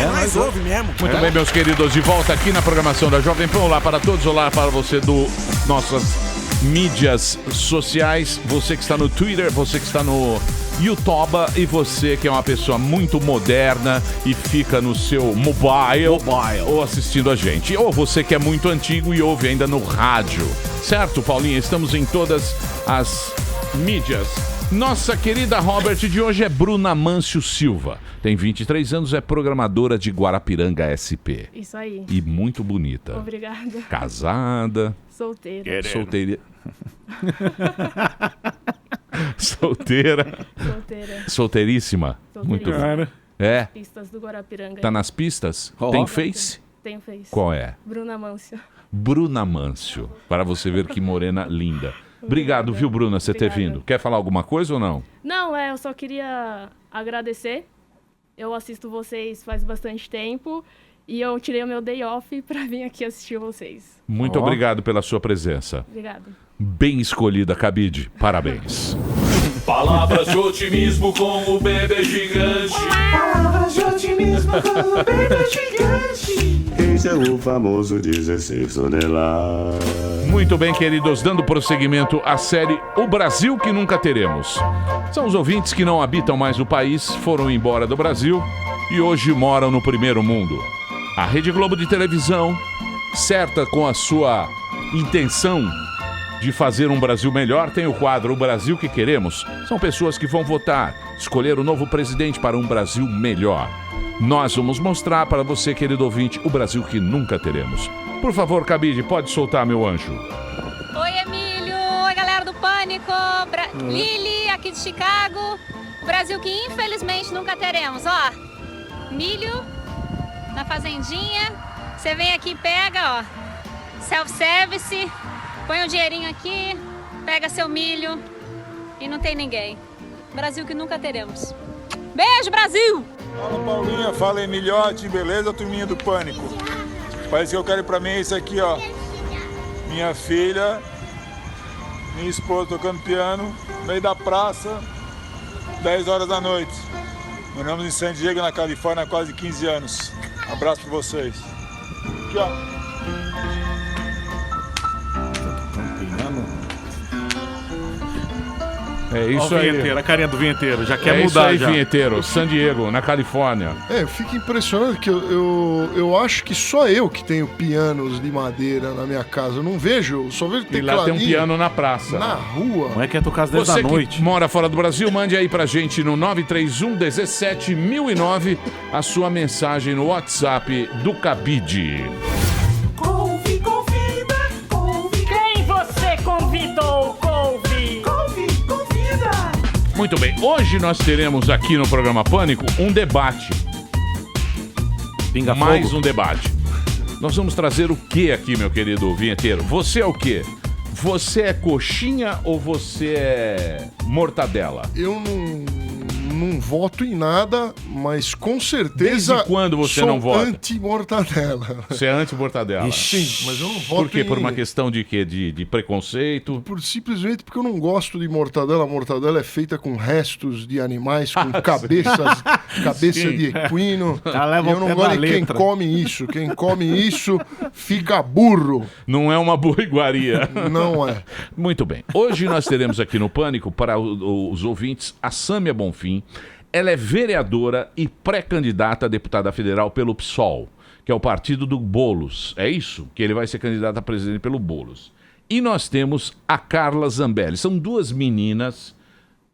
Nós ouve mesmo. Muito bem, meus queridos, de volta aqui na programação da Jovem Pan. Olá para todos, olá para você do nossas mídias sociais, você que está no Twitter, você que está no YouTube e você que é uma pessoa muito moderna e fica no seu mobile ou assistindo a gente. Ou você que é muito antigo e ouve ainda no rádio. Certo, Paulinha? Estamos em todas as mídias. Nossa querida Robert de hoje é Bruna Mâncio Silva. Tem 23 anos, é programadora de Guarapiranga SP. Isso aí. E muito bonita. Obrigada. Casada. Solteira. Solteira. Solteira. Solteiríssima. Muito bem. É. Pistas do Guarapiranga. Tá nas pistas? Tem Face? Tem Face. Qual é? Bruna Mâncio. Bruna Mâncio. Para você ver que morena linda. Obrigado, viu, Bruna, você ter vindo. Quer falar alguma coisa ou não? Não, eu só queria agradecer. Eu assisto vocês faz bastante tempo e eu tirei o meu day off para vir aqui assistir vocês. Muito obrigado pela sua presença. Obrigada. Bem escolhida, Cabide. Parabéns. Palavras de otimismo com o bebê gigante. Palavras de otimismo com o bebê gigante. Esse é o famoso 16 toneladas. Muito bem, queridos, dando prosseguimento à série O Brasil que Nunca Teremos. São os ouvintes que não habitam mais o país, foram embora do Brasil e hoje moram no primeiro mundo. A Rede Globo de televisão, certa com a sua intenção de fazer um Brasil melhor, tem o quadro O Brasil que Queremos. São pessoas que vão votar, escolher o novo presidente para um Brasil melhor. Nós vamos mostrar para você, querido ouvinte, o Brasil que nunca teremos. Por favor, Cabide, pode soltar, meu anjo. Oi, Emílio. Oi, galera do Pânico. Lili, aqui de Chicago. O Brasil que infelizmente nunca teremos. Ó, milho na fazendinha. Você vem aqui e pega, ó, self-service. Põe um dinheirinho aqui, pega seu milho e não tem ninguém. Brasil que nunca teremos. Beijo, Brasil! Fala, Paulinha. Fala, Emilhote. Beleza, turminha do Pânico? Parece que eu quero pra mim é isso aqui, ó. Minha filha, minha esposa tocando piano, no meio da praça, 10 horas da noite. Moramos em San Diego, na Califórnia, há quase 15 anos. Abraço pra vocês. Aqui, ó. É isso aí. A carinha do vinheteiro, já quer mudar. É isso aí, já. vinheteiro. San Diego, na Califórnia. Eu fico impressionado que eu acho que só eu que tenho pianos de madeira na minha casa. Eu não vejo, só vejo E lá tem um piano na praça. Na rua. Não é que é tocar às 10 Você da noite. que mora fora do Brasil, mande aí pra gente no 931 17 1009 a sua mensagem no WhatsApp do Cabide. Quem você convidou, Muito bem, hoje nós teremos aqui no programa Pânico um debate. Mais um debate. Nós vamos trazer o que aqui, meu querido vinheteiro? Você é o quê? Você é coxinha ou você é mortadela? Eu não voto em nada, mas com certeza. Desde quando você sou não vota? Anti-mortadela. Você é anti-mortadela? Sim, mas eu não voto. Por quê? Por uma questão de quê? De preconceito? Simplesmente porque eu não gosto de mortadela. A mortadela é feita com restos de animais, com cabeça de equino. Eu não gosto de quem come isso. Quem come isso fica burro. Não é uma boa iguaria. Não é. Muito bem. Hoje nós teremos aqui no Pânico, para os ouvintes, a Sâmia Bonfim. Ela é vereadora e pré-candidata a deputada federal pelo PSOL, que é o partido do Boulos. É isso? Que ele vai ser candidato a presidente pelo Boulos. E nós temos a Carla Zambelli. São duas meninas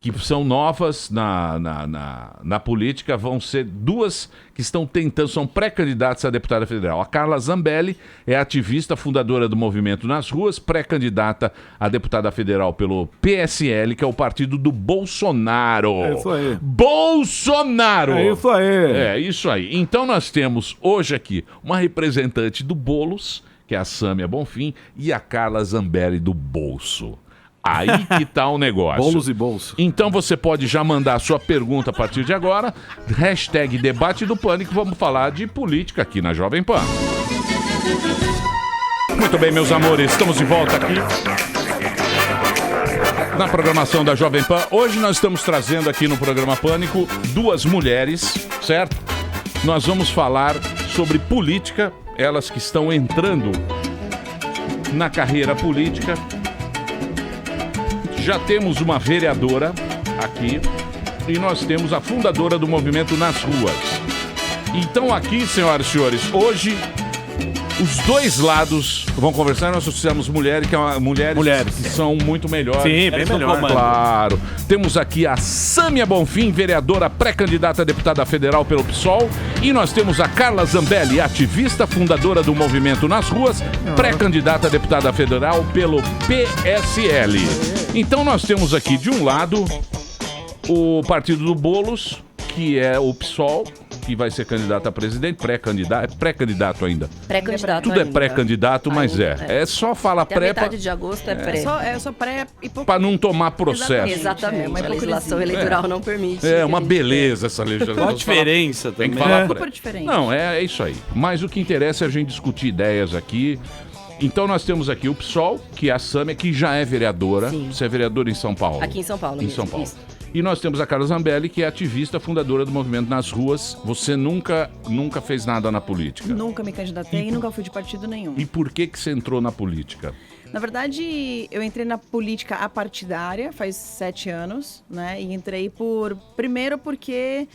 que são novas na política, vão ser duas que estão tentando, são pré-candidatas a deputada federal. A Carla Zambelli é ativista, fundadora do Movimento nas Ruas, pré-candidata a deputada federal pelo PSL, que é o partido do Bolsonaro. É isso aí. Bolsonaro! É isso aí. É isso aí. Então nós temos hoje aqui uma representante do Boulos, que é a Sâmia Bonfim, e a Carla Zambelli do Bolso. Aí que tá o negócio. Bolos e bolso. Então você pode já mandar a sua pergunta a partir de agora. Hashtag Debate do Pânico. Vamos falar de política aqui na Jovem Pan. Muito bem, meus amores. Estamos de volta aqui na programação da Jovem Pan. Hoje nós estamos trazendo aqui no programa Pânico duas mulheres, certo? nós vamos falar sobre política, elas que estão entrando na carreira política. Já temos uma vereadora aqui e nós temos a fundadora do movimento Nas Ruas. Então aqui, senhoras e senhores, hoje os dois lados vão conversar. Nós trouxemos mulheres que são muito melhores. Sim, bem melhor. Claro. Temos aqui a Sâmia Bonfim, vereadora pré-candidata a deputada federal pelo PSOL. E nós temos a Carla Zambelli, ativista, fundadora do movimento Nas Ruas, pré-candidata a deputada federal pelo PSL. Então nós temos aqui, de um lado, o partido do Boulos, que é o PSOL, que vai ser candidato a presidente, pré-candidato ainda. Pré-candidato Tudo ainda. É pré-candidato, mas ainda, é só falar até pré... a metade de agosto é pré. É só pré e pouco... Para não tomar processo. Exatamente. A legislação eleitoral não permite. É uma beleza essa legislação. Qual a diferença Tem que também? falar Super diferente. Não, é isso aí. Mas o que interessa é a gente discutir ideias aqui. Então nós temos aqui o PSOL, que é a Sâmia, que já é vereadora. Sim. Você é vereadora em São Paulo? Aqui em São Paulo. Em mesmo, São Paulo. isso. E nós temos a Carla Zambelli, que é ativista, fundadora do movimento Nas Ruas. Você nunca fez nada na política. Nunca me candidatei e nunca fui de partido nenhum. E por que você entrou na política? Na verdade, eu entrei na política apartidária faz 7 anos, né? E entrei primeiro porque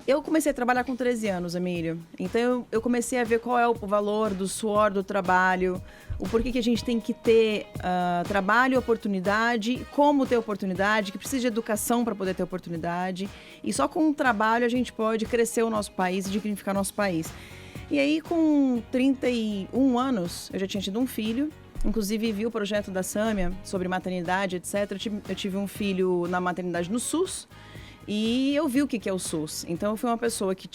eu comecei a trabalhar com 13 anos, Emílio. Então eu comecei a ver qual é o valor do suor do trabalho, o porquê que a gente tem que ter trabalho, oportunidade, como ter oportunidade, que precisa de educação para poder ter oportunidade. E só com o trabalho a gente pode crescer o nosso país e dignificar o nosso país. E aí, com 31 anos, eu já tinha tido um filho. Inclusive, vi o projeto da Sâmia sobre maternidade, etc. Eu tive um filho na maternidade no SUS. E eu vi o que é o SUS. Então, eu fui uma pessoa que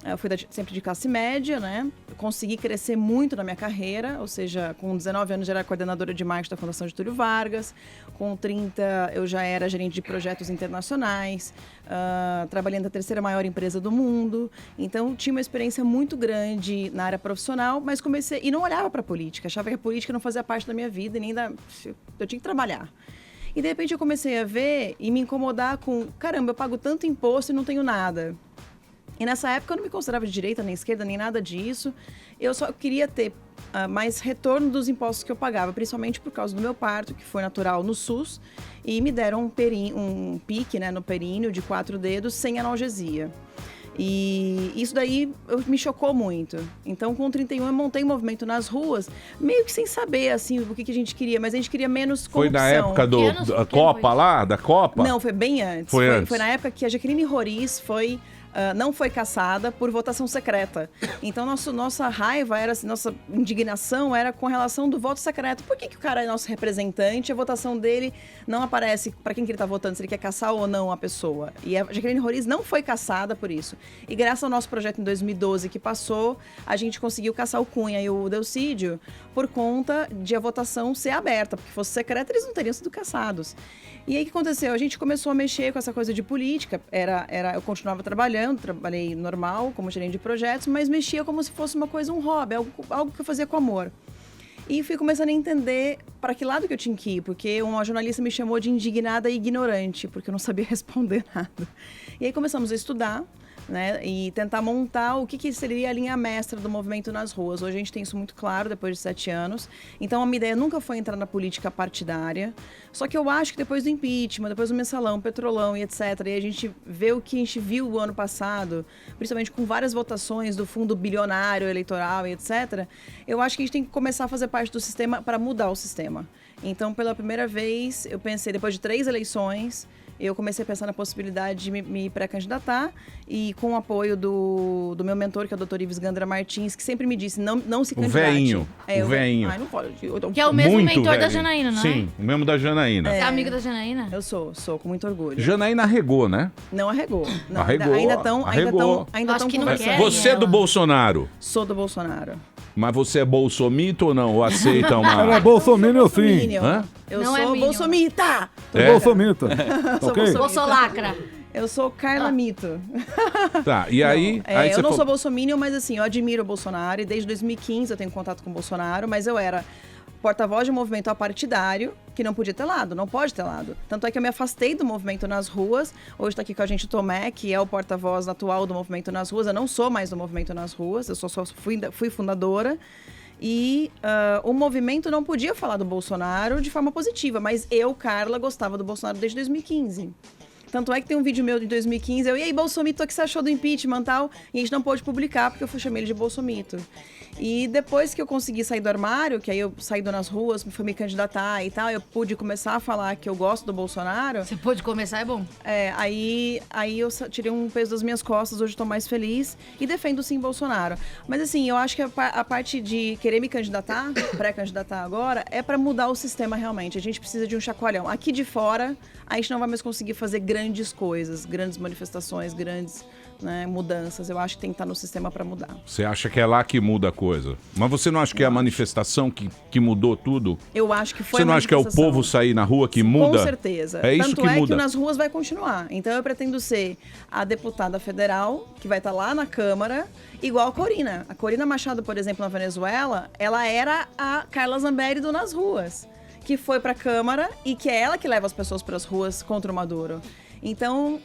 eu fui sempre de classe média, né? Consegui crescer muito na minha carreira, ou seja, com 19 anos já era coordenadora de marketing da Fundação Getúlio Vargas, com 30 eu já era gerente de projetos internacionais, trabalhando na terceira maior empresa do mundo. Então, tinha uma experiência muito grande na área profissional, mas comecei... E não olhava para a política, achava que a política não fazia parte da minha vida e nem eu tinha que trabalhar. E, de repente, eu comecei a ver e me incomodar com... Caramba, eu pago tanto imposto e não tenho nada. E, nessa época, eu não me considerava de direita, nem esquerda, nem nada disso. Eu só queria ter mais retorno dos impostos que eu pagava, principalmente por causa do meu parto, que foi natural no SUS. E me deram um pique, né, no períneo de 4 dedos, sem analgesia. E isso daí me chocou muito. Então, com 31, eu montei um movimento Nas Ruas, meio que sem saber, assim, o que a gente queria. Mas a gente queria menos corrupção. Foi na época da Copa lá? Da Copa? Não, foi bem antes. Foi na época que a Jaqueline Roriz não foi cassada por votação secreta. Então, nossa raiva era, assim, nossa indignação era com relação do voto secreto. Por que o cara é nosso representante, a votação dele não aparece para quem que ele está votando, se ele quer cassar ou não a pessoa? E a Jaqueline Roriz não foi cassada por isso. E graças ao nosso projeto em 2012 que passou, a gente conseguiu cassar o Cunha e o Delcídio por conta de a votação ser aberta, porque se fosse secreta, eles não teriam sido cassados. E aí, o que aconteceu? A gente começou a mexer com essa coisa de política. Eu continuava trabalhei normal, como gerente de projetos, mas mexia como se fosse uma coisa, um hobby, algo que eu fazia com amor. E fui começando a entender para que lado que eu tinha que ir, porque uma jornalista me chamou de indignada e ignorante, porque eu não sabia responder nada. E aí começamos a estudar, né, e tentar montar o que seria a linha mestra do movimento Nas Ruas. Hoje a gente tem isso muito claro, depois de 7 anos. Então, a minha ideia nunca foi entrar na política partidária. Só que eu acho que depois do impeachment, depois do mensalão, petrolão e etc., e a gente vê o que a gente viu o ano passado, principalmente com várias votações do fundo bilionário eleitoral e etc., eu acho que a gente tem que começar a fazer parte do sistema para mudar o sistema. Então, pela primeira vez, eu pensei, depois de 3 eleições... Eu comecei a pensar na possibilidade de me pré-candidatar e com o apoio do meu mentor, que é o Dr. Ives Gandra Martins, que sempre me disse, não se candidate. O veinho. Ai, não pode. Que é o mesmo muito mentor velho. Da Janaína, não é? Sim, o mesmo da Janaína. Você é amigo da Janaína? Eu sou, com muito orgulho. Janaína arregou, né? Não arregou. Não, arregou. Ainda estão conversando. Você é do Bolsonaro? Sou do Bolsonaro. Mas você é bolsomito ou não? Ou aceita uma... Ela é bolsominion, sim. Hã? Eu não sou bolsomita. É bolsomita. Ok? Bolsolacra. Eu sou Carla Mito. Tá, e aí... eu não sou bolsominion, mas assim, eu admiro o Bolsonaro e desde 2015 eu tenho contato com o Bolsonaro, mas eu era porta-voz de um movimento apartidário que não podia ter lado, não pode ter lado. Tanto é que eu me afastei do movimento nas ruas. Hoje está aqui com a gente o Tomé, que é o porta-voz atual do movimento nas ruas. Eu não sou mais do movimento nas ruas, eu só fui fundadora. E o movimento não podia falar do Bolsonaro de forma positiva, mas eu, Carla, gostava do Bolsonaro desde 2015. Tanto é que tem um vídeo meu de 2015, e aí, Bolsomito, o que você achou do impeachment e tal? E a gente não pôde publicar, porque eu chamei ele de Bolsomito. E depois que eu consegui sair do armário, que aí eu saí nas ruas, fui me candidatar e tal, eu pude começar a falar que eu gosto do Bolsonaro. Você pôde começar, é bom. Aí eu tirei um peso das minhas costas, hoje estou mais feliz e defendo sim Bolsonaro. Mas assim, eu acho que a parte de querer me candidatar, pré-candidatar agora, é para mudar o sistema realmente. A gente precisa de um chacoalhão. Aqui de fora, a gente não vai mais conseguir fazer grandes coisas, grandes manifestações, grandes mudanças. Eu acho que tem que estar no sistema para mudar. Você acha que é lá que muda a coisa? Mas você não acha que é a manifestação que mudou tudo? Eu acho que foi. Você não acha que é o povo sair na rua que muda? Com certeza. É isso Tanto que é muda. que nas ruas vai continuar. Então eu pretendo ser a deputada federal, que vai estar lá na Câmara, igual a Corina. A Corina Machado, por exemplo, na Venezuela, ela era a Carla Zambelli do Nas Ruas, que foi para a Câmara e que é ela que leva as pessoas para as ruas contra o Maduro. Então,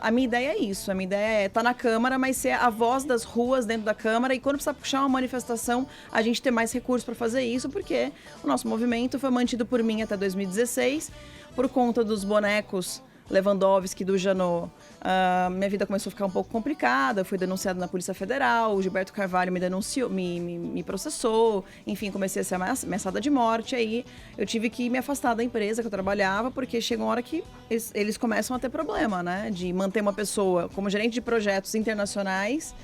a minha ideia é isso. A minha ideia é estar na Câmara, mas ser a voz das ruas dentro da Câmara. E quando precisar puxar uma manifestação, a gente ter mais recursos para fazer isso, porque o nosso movimento foi mantido por mim até 2016, por conta dos bonecos Lewandowski, do Janot. Minha vida começou a ficar um pouco complicada, eu fui denunciada na Polícia Federal, o Gilberto Carvalho me denunciou, me processou, enfim, comecei a ser ameaçada de morte, aí eu tive que me afastar da empresa que eu trabalhava, porque chega uma hora que eles começam a ter problema, né, de manter uma pessoa como gerente de projetos internacionais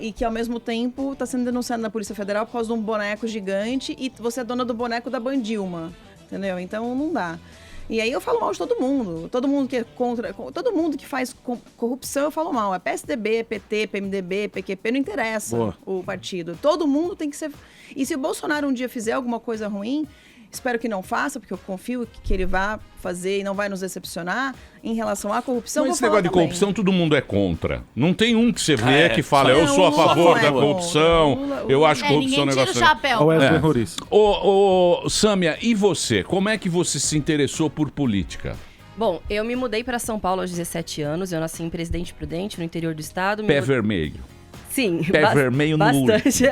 e que ao mesmo tempo está sendo denunciada na Polícia Federal por causa de um boneco gigante e você é dona do boneco da Bandilma, entendeu? Então não dá. E aí eu falo mal de todo mundo que é contra, todo mundo que faz corrupção eu falo mal, é PSDB, PT, PMDB, PQP, não interessa o partido, todo mundo tem que ser, e se o Bolsonaro um dia fizer alguma coisa ruim, espero que não faça, porque eu confio que ele vá fazer e não vai nos decepcionar em relação à corrupção. Mas esse negócio de corrupção, todo mundo é contra. Não tem um que você vê que fala, eu sou a favor da corrupção, eu acho corrupção um negócio... Tira o chapéu. Ô, Sâmia, e você? Como é que você se interessou por política? Bom, eu me mudei para São Paulo aos 17 anos, eu nasci em Presidente Prudente, no interior do estado. Pé vermelho. Sim, Pé vermelho no bastante.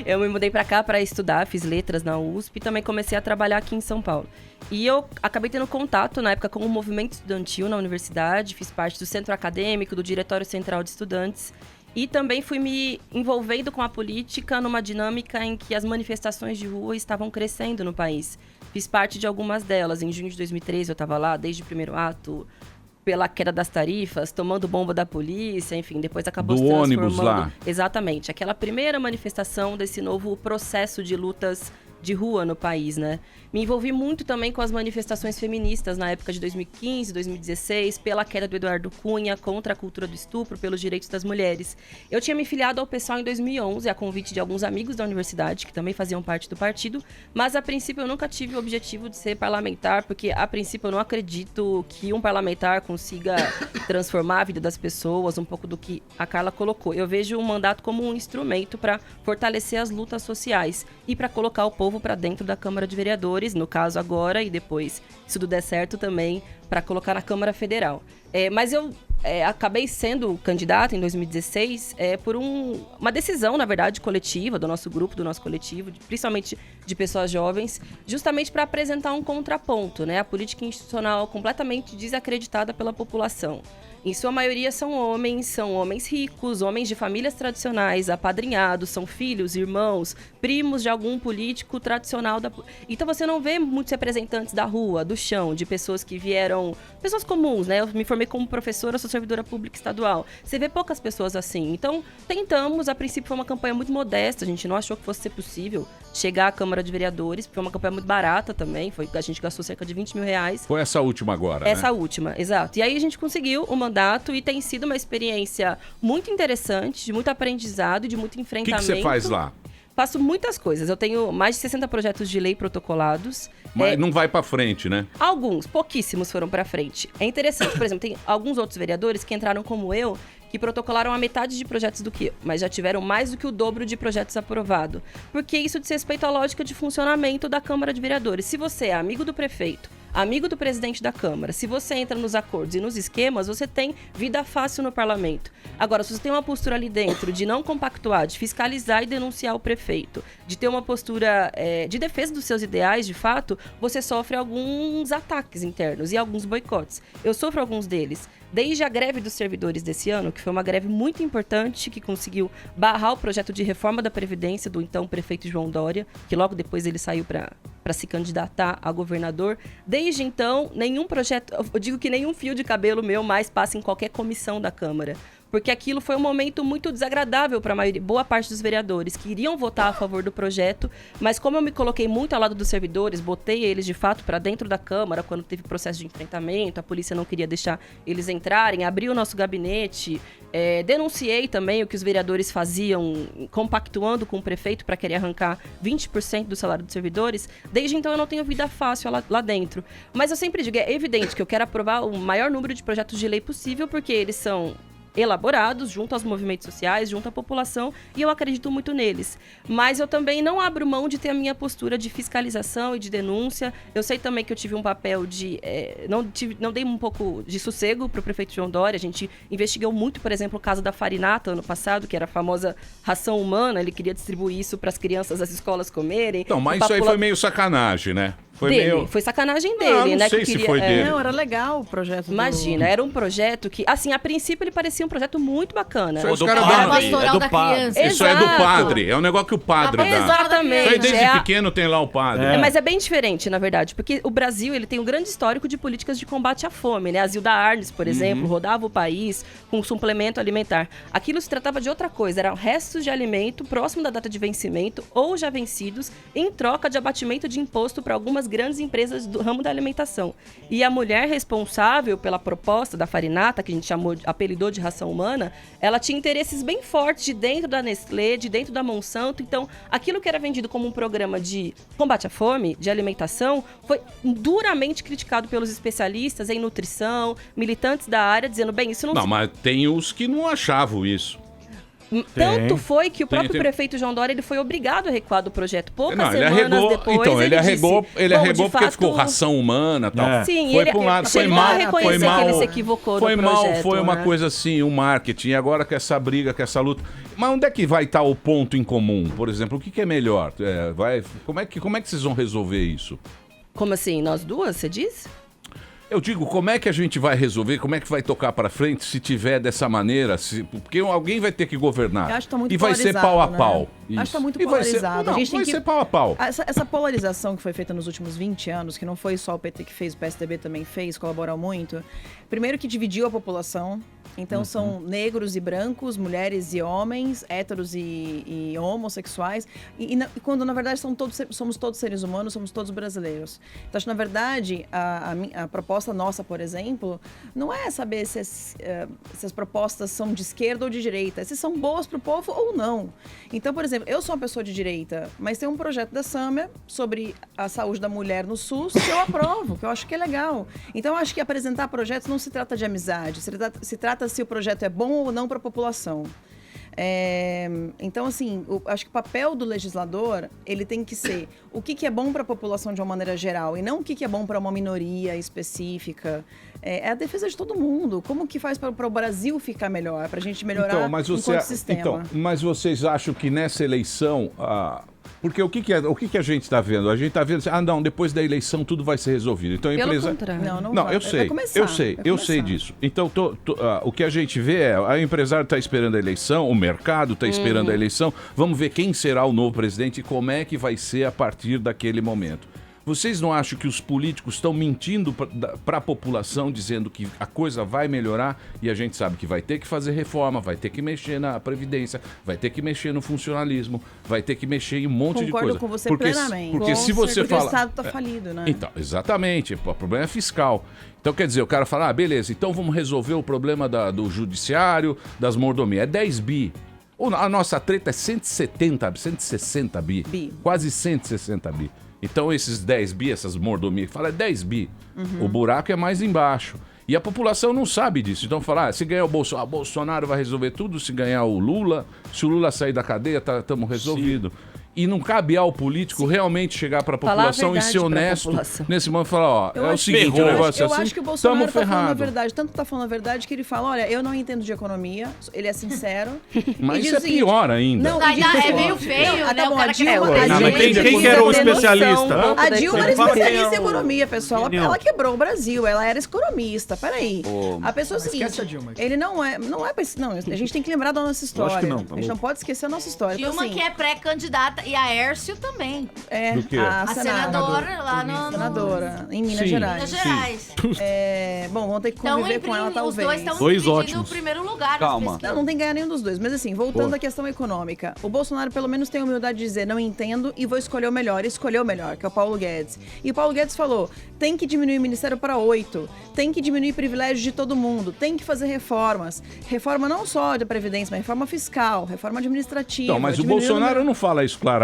Eu me mudei pra cá pra estudar, fiz letras na USP e também comecei a trabalhar aqui em São Paulo. E eu acabei tendo contato na época com o movimento estudantil na universidade, fiz parte do centro acadêmico, do Diretório Central de Estudantes e também fui me envolvendo com a política numa dinâmica em que as manifestações de rua estavam crescendo no país. Fiz parte de algumas delas. Em junho de 2013 eu estava lá, desde o primeiro ato, pela queda das tarifas, tomando bomba da polícia, enfim, depois acabou se transformando... Do ônibus lá. Exatamente, aquela primeira manifestação desse novo processo de lutas de rua no país, né? Me envolvi muito também com as manifestações feministas na época de 2015, 2016, pela queda do Eduardo Cunha, contra a cultura do estupro, pelos direitos das mulheres. Eu tinha me filiado ao PSOL em 2011, a convite de alguns amigos da universidade, que também faziam parte do partido, mas a princípio eu nunca tive o objetivo de ser parlamentar, porque a princípio eu não acredito que um parlamentar consiga transformar a vida das pessoas, um pouco do que a Carla colocou. Eu vejo o mandato como um instrumento para fortalecer as lutas sociais e para colocar o povo para dentro da Câmara de Vereadores, no caso agora, e depois, se tudo der certo, também para colocar na Câmara Federal. Mas eu acabei sendo candidata em 2016 por uma decisão, na verdade, coletiva, do nosso grupo, do nosso coletivo, principalmente de pessoas jovens, justamente para apresentar um contraponto, né? A política institucional completamente desacreditada pela população. Em sua maioria são homens ricos, homens de famílias tradicionais, apadrinhados, são filhos, irmãos, primos de algum político tradicional. Então você não vê muitos representantes da rua, do chão, de pessoas que vieram... Pessoas comuns, né? Eu me formei como professora, sou servidora pública estadual. Você vê poucas pessoas assim. Então tentamos, a princípio foi uma campanha muito modesta, a gente não achou que fosse ser possível chegar à Câmara de Vereadores, foi uma campanha muito barata também, a gente gastou cerca de 20 mil reais. Foi essa última agora, Essa última, exato. E aí a gente conseguiu o mandato e tem sido uma experiência muito interessante, de muito aprendizado e de muito enfrentamento. O que você faz lá? Faço muitas coisas. Eu tenho mais de 60 projetos de lei protocolados. Mas não vai pra frente, né? Pouquíssimos foram pra frente. É interessante, por exemplo, tem alguns outros vereadores que entraram como eu, que protocolaram a metade de projetos do que eu, mas já tiveram mais do que o dobro de projetos aprovados. Porque isso diz respeito à lógica de funcionamento da Câmara de Vereadores. Se você é amigo do prefeito, amigo do presidente da Câmara, se você entra nos acordos e nos esquemas, você tem vida fácil no parlamento. Agora, se você tem uma postura ali dentro de não compactuar, de fiscalizar e denunciar o prefeito, de ter uma postura de defesa dos seus ideais, de fato, você sofre alguns ataques internos e alguns boicotes. Eu sofro alguns deles. Desde a greve dos servidores desse ano, que foi uma greve muito importante, que conseguiu barrar o projeto de reforma da Previdência do então prefeito João Dória, que logo depois ele saiu para se candidatar a governador. Desde então, nenhum projeto, eu digo que nenhum fio de cabelo meu mais passa em qualquer comissão da Câmara. Porque aquilo foi um momento muito desagradável para boa parte dos vereadores que iriam votar a favor do projeto, mas como eu me coloquei muito ao lado dos servidores, botei eles de fato para dentro da Câmara quando teve processo de enfrentamento, a polícia não queria deixar eles entrarem, abri o nosso gabinete, denunciei também o que os vereadores faziam, compactuando com o prefeito para querer arrancar 20% do salário dos servidores. Desde então eu não tenho vida fácil lá dentro. Mas eu sempre digo, é evidente que eu quero aprovar o maior número de projetos de lei possível, porque eles são elaborados junto aos movimentos sociais, junto à população, e eu acredito muito neles. Mas eu também não abro mão de ter a minha postura de fiscalização e de denúncia. Eu sei também que eu tive um papel de... não dei um pouco de sossego para o prefeito João Dória. A gente investigou muito, por exemplo, o caso da farinata ano passado, que era a famosa ração humana. Ele queria distribuir isso para as crianças das escolas comerem. Então, mas isso aí foi meio sacanagem, né? Foi sacanagem dele, não né? sei se foi dele. Não, era legal o projeto. Imagina, era um projeto que, assim, a princípio ele parecia um projeto muito bacana. Isso é do padre. É um negócio que o padre dá. Exatamente. Isso aí desde pequeno tem lá o padre. Mas é bem diferente, na verdade, porque o Brasil ele tem um grande histórico de políticas de combate à fome, né? A Zilda Arnes, por exemplo, rodava o país com suplemento alimentar. Aquilo se tratava de outra coisa, eram restos de alimento próximo da data de vencimento ou já vencidos em troca de abatimento de imposto para algumas grandes empresas do ramo da alimentação. E a mulher responsável pela proposta da farinata, que a gente apelidou de ração humana, ela tinha interesses bem fortes de dentro da Nestlé, de dentro da Monsanto. Então, aquilo que era vendido como um programa de combate à fome, de alimentação, foi duramente criticado pelos especialistas em nutrição, militantes da área, dizendo, bem, isso não... Não, mas tem os que não achavam isso. Tanto foi que o próprio prefeito João Dória ele foi obrigado a recuar do projeto. Poucas semanas arregou, depois, então, ele arregou porque fato, ficou ração humana e tal. Sim, foi para um lado, foi mal, que ele se equivocou foi no mal, projeto, foi uma né? coisa assim, um marketing. Agora com essa briga, com essa luta. Mas onde é que vai estar o ponto em comum? Por exemplo, o que é melhor? Como é que vocês vão resolver isso? Como assim? Nós duas, você diz? Eu digo, como é que a gente vai resolver, como é que vai tocar para frente se tiver dessa maneira? Porque alguém vai ter que governar. Eu acho que tá muito e vai ser pau a pau. Acho que tá muito e polarizado. Vai ser pau a pau. Essa polarização que foi feita nos últimos 20 anos, que não foi só o PT que fez, o PSDB também fez, colaborou muito. Primeiro que dividiu a população. Então são negros e brancos, mulheres e homens, héteros e homossexuais. E quando na verdade somos todos seres humanos, somos todos brasileiros. Então acho que na verdade a proposta nossa, por exemplo, não é saber se as propostas são de esquerda ou de direita, se são boas para o povo ou não. Então, por exemplo, eu sou uma pessoa de direita, mas tem um projeto da Sâmia sobre a saúde da mulher no SUS que eu aprovo, que eu acho que é legal. Então eu acho que apresentar projetos não se trata de amizade, se trata se o projeto é bom ou não para a população. Então, assim, acho que o papel do legislador, ele tem que ser o que é bom para a população de uma maneira geral e não o que é bom para uma minoria específica. É a defesa de todo mundo. Como que faz para o Brasil ficar melhor, para a gente melhorar enquanto sistema? Então, mas vocês acham que nessa eleição... Porque o que a gente está vendo? A gente está vendo assim, não, depois da eleição tudo vai ser resolvido. Então a empresa... Não vai. Eu sei disso. Então o que a gente vê é, a empresário está esperando a eleição, o mercado está esperando a eleição, vamos ver quem será o novo presidente e como é que vai ser a partir daquele momento. Vocês não acham que os políticos estão mentindo para a população, dizendo que a coisa vai melhorar e a gente sabe que vai ter que fazer reforma, vai ter que mexer na Previdência, vai ter que mexer no funcionalismo, vai ter que mexer em um monte de coisa. Concordo com você plenamente. Porque se você fala... o Estado está falido, né? Então, exatamente. O problema é fiscal. Então, quer dizer, o cara fala, beleza, então vamos resolver o problema do judiciário, das mordomias. É 10 bi. A nossa treta é 160 bi. Quase 160 bi. Então esses 10 bi, essas mordomias, fala 10 bi. O buraco é mais embaixo. E a população não sabe disso. Então falar, se ganhar o Bolsonaro vai resolver tudo, se ganhar o Lula, se o Lula sair da cadeia, estamos resolvido. E não cabe ao político realmente chegar para a população e ser honesto nesse momento e falar, ó, é o seguinte, o negócio é assim, eu acho que o Bolsonaro tá falando a verdade. Tanto tá falando a verdade que ele fala, olha, eu não entendo de economia, ele é sincero. Mas isso é pior ainda. Não, é meio feio, né? Tá bom, a Dilma... Quem que era o especialista? A Dilma era especialista em economia, pessoal. Ela quebrou o Brasil, ela era economista. Peraí. A pessoa é o seguinte, ele não é... Não, a gente tem que lembrar da nossa história. Acho que não. A gente não pode esquecer a nossa história. Dilma que é pré-candidata e a Aércio também. É, a senadora lá no... Senadora, em Minas Gerais. Minas Gerais. Bom, vamos ter que conviver com ela, talvez. Os dois estão dividindo o primeiro lugar. Calma. Não tem que ganhar nenhum dos dois. Mas assim, voltando à questão econômica. O Bolsonaro pelo menos tem a humildade de dizer, não entendo e vou escolher o melhor. Escolheu o melhor, que é o Paulo Guedes. E o Paulo Guedes falou, tem que diminuir o ministério para 8, tem que diminuir privilégios de todo mundo, tem que fazer reformas. Reforma não só da Previdência, mas reforma fiscal, reforma administrativa. Então, mas o Bolsonaro não fala isso claramente.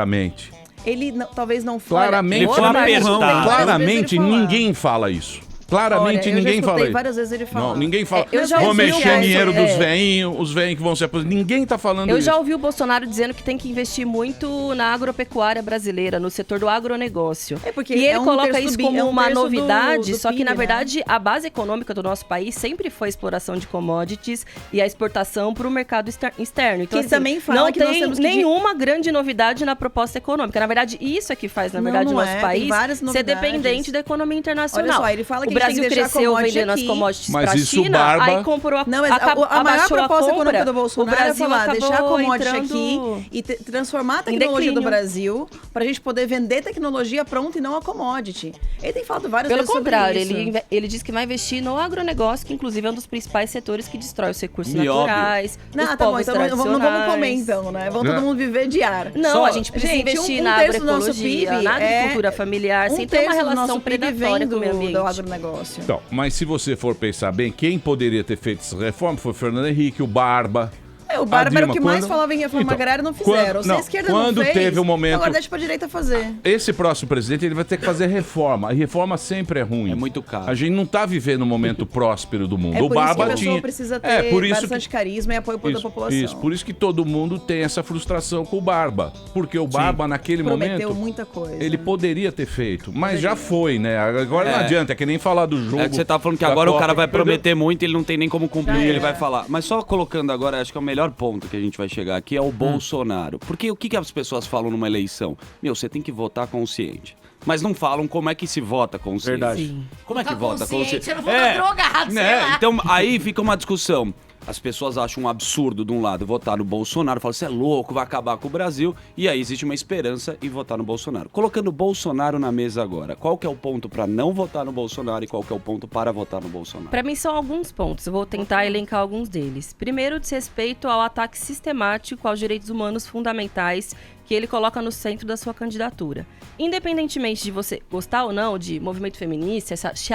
Ele talvez não fale. Claramente ninguém fala isso. Claramente ninguém fala isso. Várias vezes ele fala. Não, ninguém fala. Vou mexer dinheiro dos veinhos, os veinhos que vão se aposentar. Ninguém tá falando isso. Eu já ouvi o Bolsonaro dizendo que tem que investir muito na agropecuária brasileira, no setor do agronegócio. E ele coloca isso como uma novidade, só que na verdade a base econômica do nosso país sempre foi a exploração de commodities e a exportação para o mercado externo. Então, que também fala não que nós tem temos nenhuma grande novidade na proposta econômica. Na verdade, isso é que faz, na verdade, o nosso país ser dependente da economia internacional. Olha só, ele fala que o Brasil cresceu vendendo as commodities para a China, aí comprou a maior proposta econômica do Bolsonaro é falar, deixar a commodity aqui e transformar a tecnologia do Brasil para a gente poder vender tecnologia pronta e não a commodity. Ele tem falado várias vezes sobre isso. Pelo contrário, ele diz que vai investir no agronegócio, que inclusive é um dos principais setores que destrói os recursos naturais, os povos tradicionais. Não vamos comer então, né? Vamos todo mundo viver de ar. Não, a gente precisa investir na agroecologia, na agricultura familiar, sem ter uma relação predatória com o meio ambiente. Do agronegócio. Então, mas se você for pensar bem, quem poderia ter feito essa reforma foi o Fernando Henrique, o Barba. O Barba era o que mais falava em reforma agrária, não fizeram. Se a esquerda não fez, teve um momento, agora deixa pra direita fazer. Esse próximo presidente ele vai ter que fazer reforma. E reforma sempre é ruim. É muito caro. A gente não tá vivendo um momento próspero do mundo. É o por Barba isso que a pessoa tinha... precisa ter bastante carisma e apoio da população. Isso, por isso que todo mundo tem essa frustração com o Barba. Porque o Barba, naquele prometeu momento, muita coisa. Ele poderia ter feito, mas já foi, né? Agora não adianta, é que nem falar do jogo. É que você tá falando que agora o cara vai prometer muito e ele não tem nem como cumprir o que ele vai falar. Mas só colocando agora, acho que é o melhor ponto que a gente vai chegar aqui, é o Bolsonaro. Porque o que as pessoas falam numa eleição? Você tem que votar consciente. Mas não falam como é que se vota consciente. Verdade. Sim. Como é que vota consciente? Eu não vou dar drogado, sei lá. Então, aí fica uma discussão. As pessoas acham um absurdo, de um lado, votar no Bolsonaro, falam, você é louco, vai acabar com o Brasil, e aí existe uma esperança em votar no Bolsonaro. Colocando o Bolsonaro na mesa agora, qual que é o ponto para não votar no Bolsonaro e qual que é o ponto para votar no Bolsonaro? Para mim são alguns pontos, eu vou tentar elencar alguns deles. Primeiro, desrespeito ao ataque sistemático aos direitos humanos fundamentais que ele coloca no centro da sua candidatura. Independentemente de você gostar ou não de movimento feminista,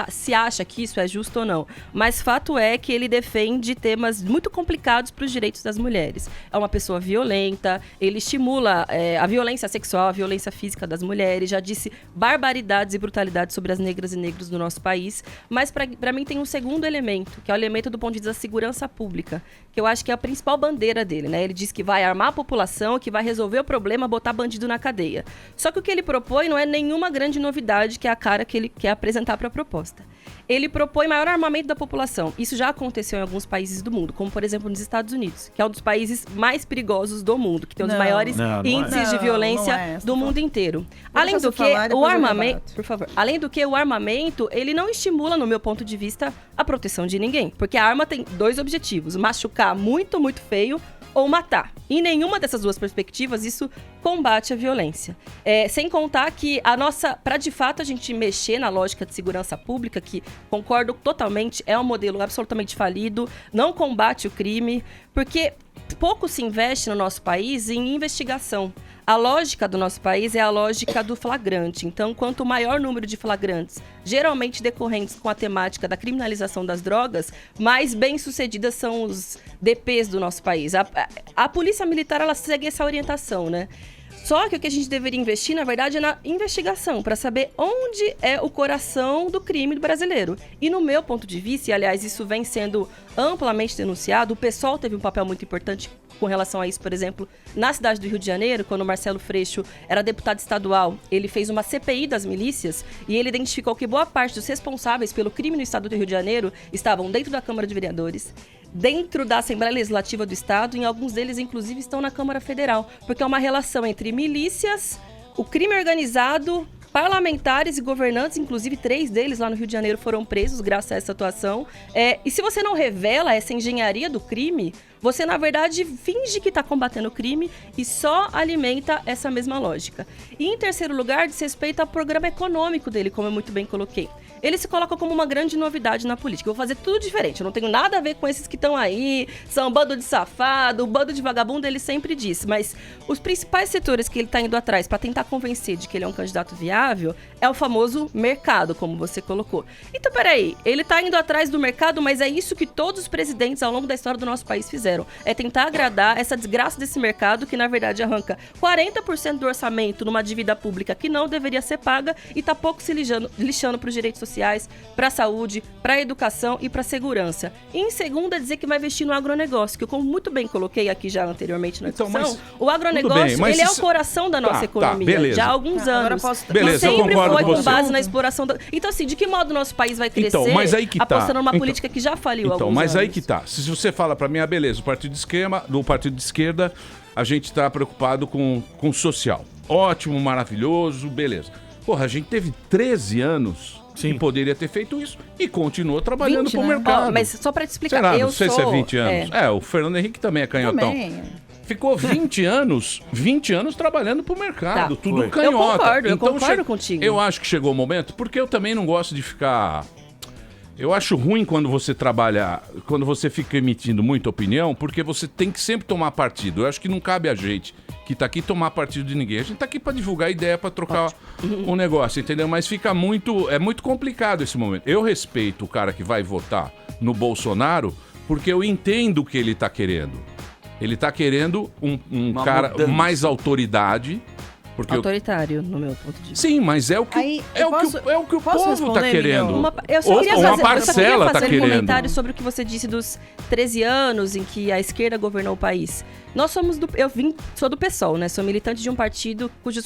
se acha que isso é justo ou não, mas fato é que ele defende temas muito complicados para os direitos das mulheres. É uma pessoa violenta, ele estimula a violência sexual, a violência física das mulheres, já disse barbaridades e brutalidades sobre as negras e negros do nosso país, mas para mim tem um segundo elemento, que é o elemento do ponto de vista da segurança pública, que eu acho que é a principal bandeira dele, né? Ele diz que vai armar a população, que vai resolver o problema, botar bandido na cadeia. Só que o que ele propõe não é nenhuma grande novidade, que é a cara que ele quer apresentar para a proposta. Ele propõe maior armamento da população. Isso já aconteceu em alguns países do mundo, como por exemplo nos Estados Unidos, que é um dos países mais perigosos do mundo, que tem um dos maiores índices de violência do mundo inteiro. Além do que o armamento, por favor, além do que o armamento, ele não estimula, no meu ponto de vista, a proteção de ninguém, porque a arma tem dois objetivos: machucar muito, muito feio ou matar. Em nenhuma dessas duas perspectivas, isso combate a violência. Sem contar que para de fato a gente mexer na lógica de segurança pública, que concordo totalmente, é um modelo absolutamente falido, não combate o crime, porque pouco se investe no nosso país em investigação. A lógica do nosso país é a lógica do flagrante. Então, quanto maior número de flagrantes, geralmente decorrentes com a temática da criminalização das drogas, mais bem-sucedidas são os DPs do nosso país. A polícia militar, ela segue essa orientação, né? Só que o que a gente deveria investir, na verdade, é na investigação, para saber onde é o coração do crime do brasileiro. E no meu ponto de vista, e aliás, isso vem sendo amplamente denunciado, o PSOL teve um papel muito importante com relação a isso, por exemplo, na cidade do Rio de Janeiro, quando o Marcelo Freixo era deputado estadual, ele fez uma CPI das milícias e ele identificou que boa parte dos responsáveis pelo crime no estado do Rio de Janeiro estavam dentro da Câmara de Vereadores, dentro da Assembleia Legislativa do Estado, e alguns deles, inclusive, estão na Câmara Federal, porque é uma relação entre milícias, o crime organizado, parlamentares e governantes, inclusive 3 deles lá no Rio de Janeiro foram presos graças a essa atuação. E se você não revela essa engenharia do crime, você, na verdade, finge que está combatendo o crime e só alimenta essa mesma lógica. E, em terceiro lugar, diz respeito ao programa econômico dele, como eu muito bem coloquei. Ele se coloca como uma grande novidade na política. Eu vou fazer tudo diferente, eu não tenho nada a ver com esses que estão aí, são um bando de safado, um bando de vagabundo, ele sempre disse. Mas os principais setores que ele está indo atrás para tentar convencer de que ele é um candidato viável é o famoso mercado, como você colocou. Então, peraí, ele está indo atrás do mercado, mas é isso que todos os presidentes ao longo da história do nosso país fizeram. É tentar agradar essa desgraça desse mercado que, na verdade, arranca 40% do orçamento numa dívida pública que não deveria ser paga e tá pouco se lixando para os direitos sociais, para a saúde, para a educação e para a segurança. E, em segundo, é dizer que vai investir no agronegócio, que eu, como muito bem coloquei aqui já anteriormente na discussão, o agronegócio, ele é o coração da nossa economia, já há alguns anos. Beleza, e sempre eu concordo foi com com base na exploração. Então, assim, de que modo o nosso país vai crescer apostando numa política que já faliu há alguns anos? Aí que tá. Se você fala para mim, beleza, do partido de esquerda, a gente está preocupado com o social. Ótimo, maravilhoso, beleza. Porra, a gente teve 13 anos que poderia ter feito isso e continuou trabalhando pro mercado. Mas só para te explicar, sei lá, não sei se é 20 anos. O Fernando Henrique também é canhotão. Ficou 20 anos trabalhando pro mercado, tudo canhota. Eu concordo contigo. Eu acho que chegou o momento, porque eu também não gosto de ficar... Eu acho ruim quando você trabalha, quando você fica emitindo muita opinião, porque você tem que sempre tomar partido. Eu acho que não cabe a gente que tá aqui tomar partido de ninguém. A gente tá aqui para divulgar ideia, para trocar um negócio, entendeu? Mas fica é muito complicado esse momento. Eu respeito o cara que vai votar no Bolsonaro, porque eu entendo o que ele tá querendo. Ele tá querendo um cara mais autoridade. Autoritário, no meu ponto de vista. Sim, mas é o que o povo tá querendo. Uma parcela tá querendo. Um comentário sobre o que você disse dos 13 anos em que a esquerda governou o país. Nós somos sou do PSOL, né? Sou militante de um partido cujos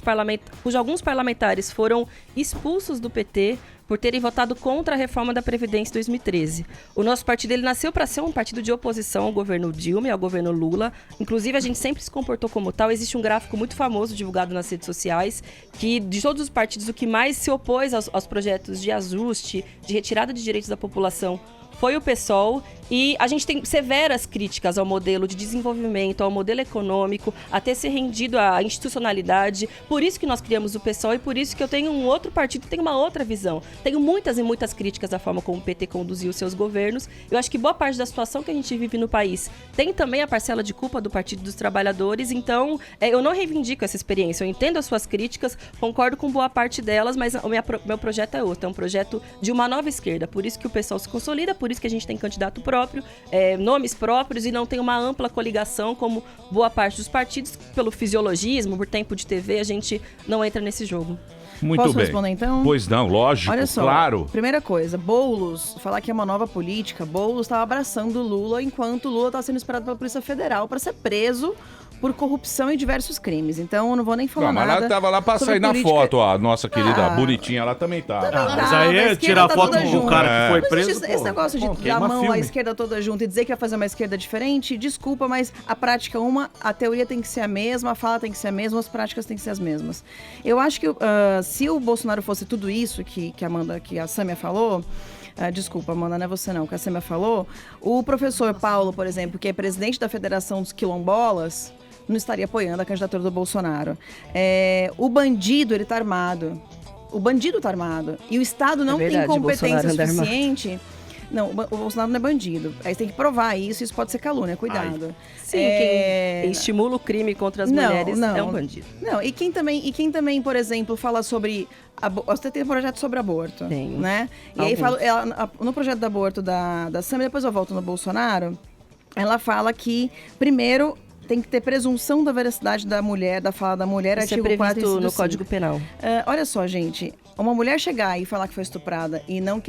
alguns parlamentares foram expulsos do PT por terem votado contra a reforma da Previdência em 2013. O nosso partido, ele nasceu para ser um partido de oposição ao governo Dilma e ao governo Lula. Inclusive, a gente sempre se comportou como tal. Existe um gráfico muito famoso divulgado nas redes sociais que, de todos os partidos, o que mais se opôs aos projetos de ajuste, de retirada de direitos da população, foi o PSOL, e a gente tem severas críticas ao modelo de desenvolvimento, ao modelo econômico, a ter se rendido à institucionalidade. Por isso que nós criamos o PSOL e por isso que eu tenho um outro partido que tem uma outra visão. Tenho muitas e muitas críticas da forma como o PT conduziu os seus governos. Eu acho que boa parte da situação que a gente vive no país tem também a parcela de culpa do Partido dos Trabalhadores, então eu não reivindico essa experiência. Eu entendo as suas críticas, concordo com boa parte delas, mas o meu projeto é outro, é um projeto de uma nova esquerda. Por isso que o PSOL se consolida, por isso que a gente tem candidato próprio, nomes próprios, e não tem uma ampla coligação como boa parte dos partidos. Pelo fisiologismo, por tempo de TV, a gente não entra nesse jogo. Muito Posso bem. responder então? Pois não, lógico, Olha só, claro. Primeira coisa, Boulos, falar que é uma nova política, Boulos estava abraçando Lula enquanto Lula estava sendo esperado pela Polícia Federal para ser preso por corrupção e diversos crimes. Então, eu não vou nem falar nada. Mas ela tava lá pra sair na foto, a nossa querida bonitinha, ela também tá. Mas aí é tirar foto com o cara que foi preso. Mas esse negócio de dar a mão à esquerda toda junto e dizer que vai fazer uma esquerda diferente, desculpa, mas a prática a teoria tem que ser a mesma, a fala tem que ser a mesma, as práticas tem que ser as mesmas. Eu acho que se o Bolsonaro fosse tudo isso que a Sâmia falou, desculpa, Amanda, não é você não, que a Sâmia falou, o professor Paulo, por exemplo, que é presidente da Federação dos Quilombolas, não estaria apoiando a candidatura do Bolsonaro. O bandido, ele tá armado. O bandido tá armado. E o Estado não tem competência suficiente. Não, o Bolsonaro não é bandido. Aí você tem que provar isso, isso pode ser calúnia, cuidado. Sim, quem estimula o crime contra as mulheres é um bandido. Não, e quem também, por exemplo, fala sobre... Você tem um projeto sobre aborto, Tenho. né? E aí, no projeto do aborto da Sâmia, depois eu volto no Bolsonaro, ela fala que, primeiro, tem que ter presunção da veracidade da mulher, da fala da mulher, Isso artigo é 4, previsto inciso no 5. Código Penal. Olha só, gente, uma mulher chegar e falar que foi estuprada e não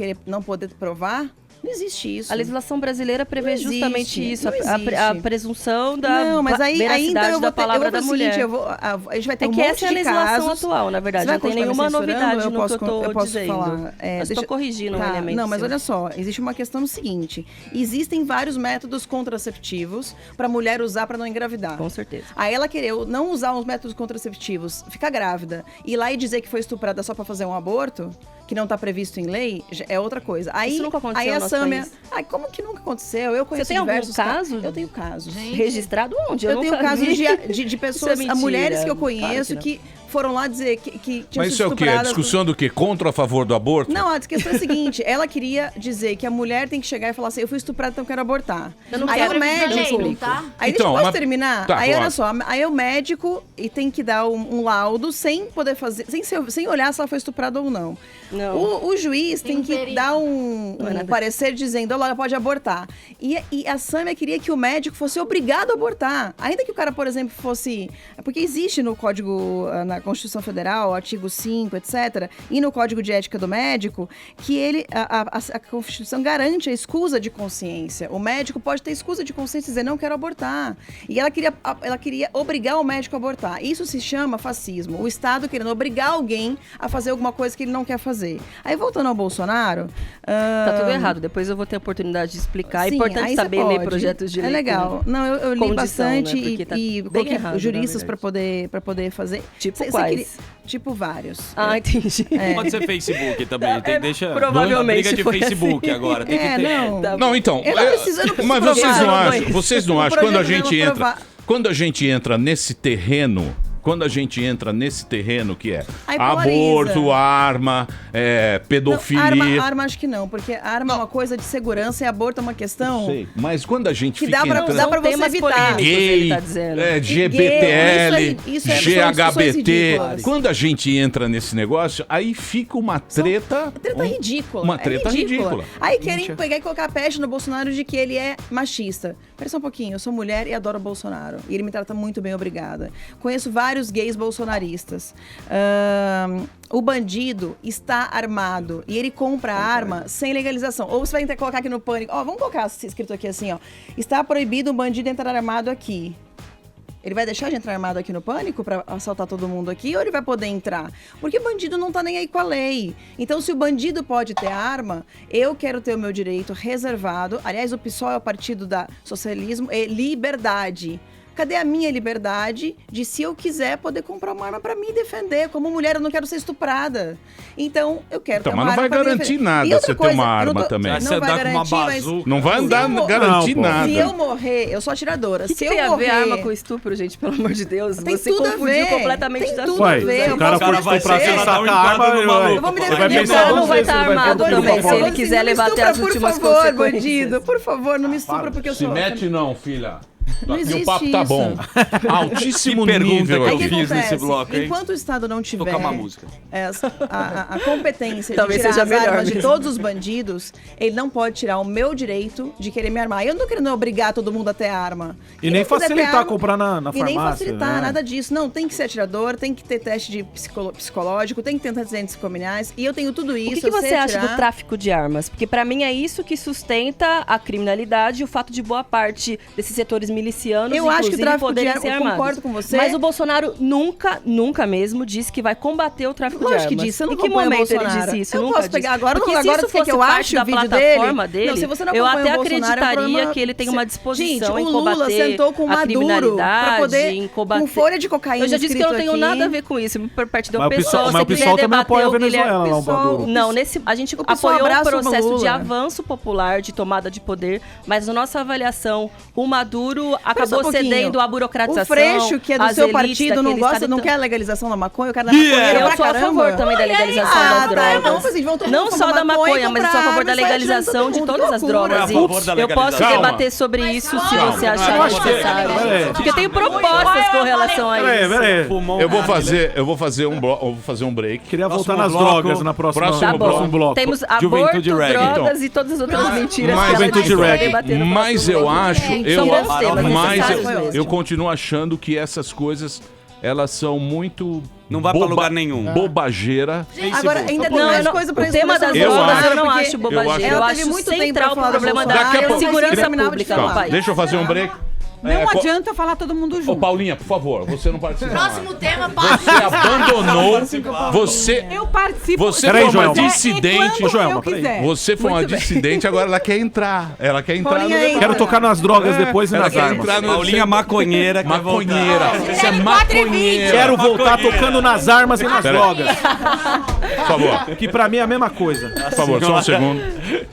poder provar, não existe isso. A legislação brasileira prevê Não existe, justamente isso, não existe. a presunção da Não, mas aí veracidade então da palavra da o mulher. seguinte, a gente vai ter É um que monte essa é a de legislação casos. atual, na verdade. Você vai Não tem continuar me nenhuma censurando? novidade Eu no posso, que eu tô posso dizendo. falar. Eu estou corrigindo um elemento. Não, mas seu. olha só, existe uma questão no seguinte: existem vários métodos contraceptivos para a mulher usar para não engravidar. Com certeza. Aí ela querer não usar os métodos contraceptivos, ficar grávida, ir lá e dizer que foi estuprada só para fazer um aborto, que não está previsto em lei, é outra coisa. Aí, Isso nunca aconteceu aí no a nosso Sâmia, país. como que nunca aconteceu? Eu conheço Você tem algum diversos caso? Eu tenho casos. Registrado onde? Eu tenho nunca casos vi. de pessoas, Isso é mulheres que eu mentira. conheço Claro que que foram lá dizer que tinham Mas sido isso é o quê? A estupradas. discussão do quê? Contra ou a favor do aborto? Não, a questão é a seguinte, ela queria dizer que a mulher tem que chegar e falar assim, eu fui estuprada, então eu quero abortar. Eu não Aí quero o médico... lei, tá? Aí Então, deixa eu mas- terminar. Tá, Aí claro. olha só, aí o médico e tem que dar um laudo sem poder fazer, sem olhar se ela foi estuprada ou não. Não. O juiz tem que perito. dar um parecer dizendo, olha, ela pode abortar. E a Sâmia queria que o médico fosse obrigado a abortar. Ainda que o cara, por exemplo, fosse... Porque existe no Código, na Constituição Federal, artigo 5, etc., e no Código de Ética do Médico, que a Constituição garante a escusa de consciência. O médico pode ter escusa de consciência e dizer, não quero abortar. E ela queria obrigar o médico a abortar. Isso se chama fascismo. O Estado querendo obrigar alguém a fazer alguma coisa que ele não quer fazer. Aí, voltando ao Bolsonaro... Tá tudo errado. Depois eu vou ter a oportunidade de explicar. É Sim, importante aí saber você ler pode. projetos de lei. É legal. com Não, eu li condição, bastante né? Porque tá e bem coloquei errado, juristas na para poder fazer. Tipo Cê quais? queria- Tipo vários. Ah, entendi. Pode ser Facebook também. Tem, deixa provavelmente briga de foi Facebook assim. agora. Tem que ter. não. Não, então. Eu não preciso- eu não preciso mas provar, vocês não não, acham? mas- Vocês não O acham? Quando a projeto eu gente vou entra. provar. Quando a gente entra nesse terreno. Quando a gente entra nesse terreno que é Aí polariza. aborto, arma, pedofilia. Arma acho que não, porque arma é uma coisa de segurança e aborto é uma questão Sei, mas quando a gente que fica dá pra entrando... você temas evitar. polêmicos, ele Gay, tá dizendo. GBTL, Isso são discussões GHBT. ridículas. Quando a gente entra nesse negócio, aí fica uma treta. Treta ridícula. Uma é treta ridícula. Aí querem pegar e colocar a peste no Bolsonaro de que ele é machista. Espera só um pouquinho, eu sou mulher e adoro o Bolsonaro. E ele me trata muito bem, obrigada. Conheço vários gays bolsonaristas. O bandido está armado e ele compra a arma sem legalização. Ou você vai tentar colocar aqui no Pânico. Ó, vamos colocar escrito aqui assim, ó. Está proibido um bandido entrar armado aqui. Ele vai deixar de entrar armado aqui no Pânico pra assaltar todo mundo aqui ou ele vai poder entrar? Porque bandido não tá nem aí com a lei. Então, se o bandido pode ter arma, eu quero ter o meu direito reservado. Aliás, o PSOL é o partido da socialismo e liberdade. Cadê a minha liberdade de, se eu quiser, poder comprar uma arma pra me defender? Como mulher, eu não quero ser estuprada. Então, eu quero ter uma Mas não arma vai pra me garantir defender. nada E outra você ter coisa, uma eu não arma tô- também. Não Você vai andar com uma garantir, mas... bazuca. Não vai andar, garantir Não, pô. nada. Se eu morrer, eu sou atiradora. O que se tem eu a morrer... ver arma com estupro, gente? Pelo amor de Deus. Tem Você tudo a confundiu ver. completamente Tem das tudo coisas. a ver. Se o cara for vai estuprar ser- sem vai dar um sacar a arma, enquadro no maluco. Eu vou me ele vai defender. pensar Ele não duas vai vezes, estar ele vai armado pôr também, pra se fora. ele quiser Não me levar até estupra, as últimas por favor, consequências. bandido. Por favor, não me estupra porque eu Se sou... mete não, filha. Não Aqui existe o papo tá isso. bom. Altíssimo Que pergunta nível que Aí eu o que aqui. fiz nesse acontece? bloco, hein? Enquanto o Estado não tiver Tocar uma música. a competência de Talvez tirar seja as melhor armas de mesmo. todos os bandidos, ele não pode tirar o meu direito de querer me armar. Eu não tô querendo obrigar todo mundo a ter arma. E Quem nem não quiser ter facilitar arma- comprar na E farmácia. nem facilitar, né? nada disso. Não, tem que ser atirador, tem que ter teste de psicológico, tem que ter antecedentes criminais. E eu tenho tudo isso. O que eu você sei acha atirar. do tráfico de armas? Porque pra mim é isso que sustenta a criminalidade e o fato de boa parte desses setores milicianos, Eu acho que o inclusive, tráfico de poderem armas, ser eu armados. concordo com você. Mas o Bolsonaro nunca mesmo disse que vai combater o tráfico de Lógico armas. que disse, eu não Em que acompanho o momento ele Bolsonaro. disse isso? Eu Nunca posso disse. pegar agora, Porque não, se agora isso você quer fosse que eu parte ache da o vídeo plataforma dele? Não, se você não eu acompanha até o Bolsonaro, é um acreditaria problema- que ele tem uma disposição Gente, em o Lula combater sentou com o a Maduro criminalidade, pra poder, em combater... com folha de cocaína Eu já disse que eu não escrito tenho aqui. nada a ver com isso. Por parte do Mas o pessoal, PSOL- se mas o quiser PSOL também debater apoia a o Guilherme- Venezuela lá, o Maduro. Não, a gente o pessoal apoiou o abraça o processo de Lula. avanço popular, de tomada de poder, mas na nossa avaliação, o Maduro Espera só acabou um pouquinho. cedendo à burocratização. O Freixo, que é do às seu elites partido, não daquele gosta, estado, não então- quer a legalização da maconha, eu quero da maconha Eu pra sou a caramba. favor também da legalização Ah, das tá, drogas. então vocês vão todo mundo Não só fumar da maconha, e mas eu comprar sou a favor arma da e sai atirando legalização todo de mundo. todas as Que loucura. drogas. É a favor da Eu posso legalização. debater sobre isso se você achar eu acho que- necessário. Peraí. Porque eu tenho propostas com relação a isso. Peraí. Eu vou fazer um break. Queria voltar Próximo nas bloco. drogas na próxima, Próximo no Tá próximo bom. bloco. Temos aborto, Juventude reggae. drogas e todas as outras mentiras. Mas- que ela Juventude disse pra reggae. debater no Mas próximo eu bloco. acho... São Eu, bons temas, Mas eu continuo achando que essas coisas, elas são muito... Não vai pra lugar nenhum. Bobageira. Agora, ainda tem mais coisa pra o tema das drogas eu não acho bobageira. Eu acho muito central o problema da segurança pública no país. Deixa eu fazer um break. Não adianta falar todo mundo junto. Ô, Paulinha, por favor, você não participa. Próximo tema, Você abandonou. Eu participo. Você foi uma dissidente. Você foi uma dissidente, agora ela quer entrar. Ela quer entrar no debate. Quero tocar nas drogas depois e nas armas. Paulinha maconheira. Maconheira. Você é maconheira. Quero voltar tocando nas armas e nas drogas. Por favor. Que pra mim é a mesma coisa. Por favor, só um segundo.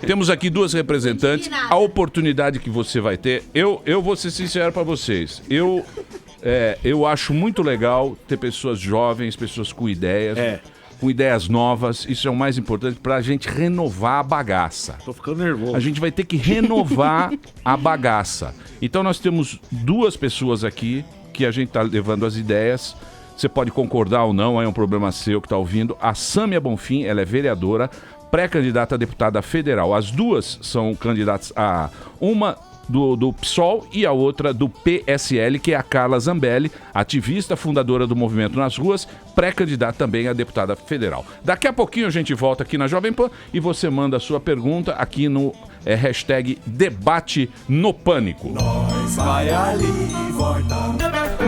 Temos aqui duas representantes. A oportunidade que você vai ter. Eu vou ser sincero pra vocês. Eu acho muito legal ter pessoas jovens, pessoas com ideias novas. Isso é o mais importante pra gente renovar a bagaça. Tô ficando nervoso. A gente vai ter que renovar a bagaça. Então nós temos duas pessoas aqui que a gente tá levando as ideias. Você pode concordar ou não, é um problema seu que tá ouvindo. A Sâmia Bonfim, ela é vereadora, pré-candidata a deputada federal. As duas são candidatas a uma do PSOL e a outra do PSL, que é a Carla Zambelli, ativista, fundadora do Movimento nas Ruas, pré-candidata também a deputada federal. Daqui a pouquinho a gente volta aqui na Jovem Pan e você manda a sua pergunta aqui no hashtag Debate no Pânico. Nós vai ali e volta.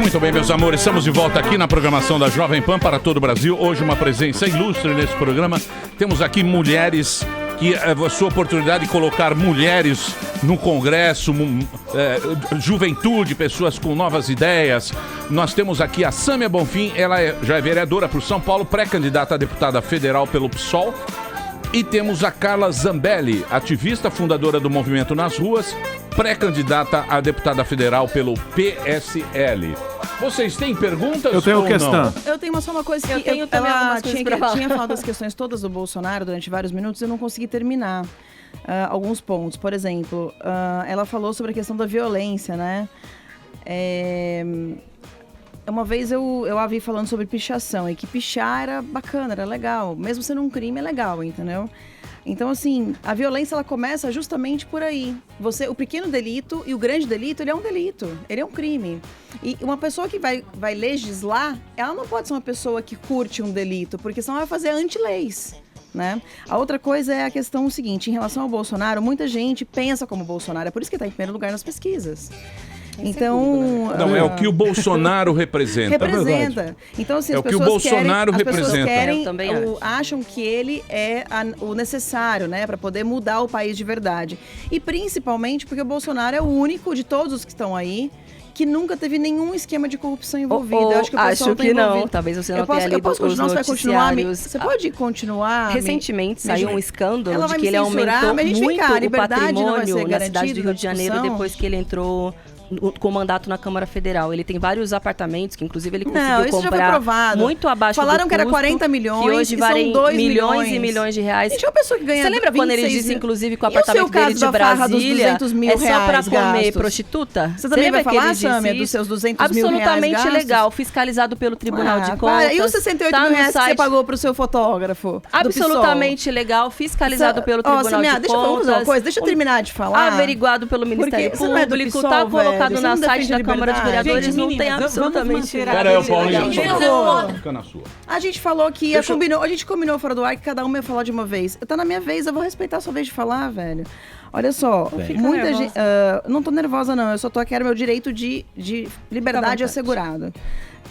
Muito bem, meus amores, estamos de volta aqui na programação da Jovem Pan para todo o Brasil. Hoje uma presença ilustre nesse programa. Temos aqui mulheres, que é a sua oportunidade de colocar mulheres no Congresso, juventude, pessoas com novas ideias. Nós temos aqui a Sâmia Bonfim, ela já é vereadora por São Paulo, pré-candidata a deputada federal pelo PSOL. E temos a Carla Zambelli, ativista, fundadora do Movimento nas Ruas, pré-candidata a deputada federal pelo PSL. Vocês têm perguntas? Eu tenho questão. Não? Eu tenho só uma coisa que ela tinha falado das questões todas do Bolsonaro durante vários minutos, eu não consegui terminar alguns pontos. Por exemplo, ela falou sobre a questão da violência, né? Uma vez eu a vi falando sobre pichação, e que pichar era bacana, era legal. Mesmo sendo um crime, é legal, entendeu? Então, assim, a violência, ela começa justamente por aí. O pequeno delito e o grande delito, ele é um delito, ele é um crime. E uma pessoa que vai legislar, ela não pode ser uma pessoa que curte um delito, porque senão vai fazer anti-leis, né? A outra coisa é a questão seguinte, em relação ao Bolsonaro, muita gente pensa como Bolsonaro, é por isso que está em primeiro lugar nas pesquisas. Então, não, é o que o Bolsonaro representa. Representa. Então, assim, é o que o Bolsonaro representa. Acham que ele é o necessário, né, para poder mudar o país de verdade. E principalmente porque o Bolsonaro é o único de todos os que estão aí que nunca teve nenhum esquema de corrupção envolvido. Eu acho que o pessoal tá envolvido. Não. Talvez você não tenha lido os noticiários. Você pode continuar? Recentemente saiu um escândalo de que ele aumentou muito o patrimônio na cidade do Rio de Janeiro depois que ele entrou com mandato na Câmara Federal. Ele tem vários apartamentos que, inclusive, ele conseguiu comprar muito abaixo do custo. Falaram que era 40 milhões, que hoje valem 2 milhões e milhões de reais. Gente, é uma pessoa que ganha Você lembra quando ele disse, inclusive, que o apartamento dele de Brasília é só pra comer prostituta? Você também vai falar, Sâmia, dos seus 200 mil reais absolutamente legal, fiscalizado pelo Tribunal de Contas. E os 68 mil reais que você pagou pro seu fotógrafo? Absolutamente legal, fiscalizado pelo Tribunal de Contas. Deixa eu terminar de falar. Averiguado pelo Ministério Público, tá colocado na site da Câmara de Vereadores, gente, não tem absolutamente nada. Pera aí, Paulinho, fica na sua. A gente falou que a gente combinou fora do ar que cada um ia falar de uma vez. Tá na minha vez, eu vou respeitar a sua vez de falar, velho. Olha só, muita gente. Não tô nervosa, não. Eu só quero meu direito de liberdade assegurado.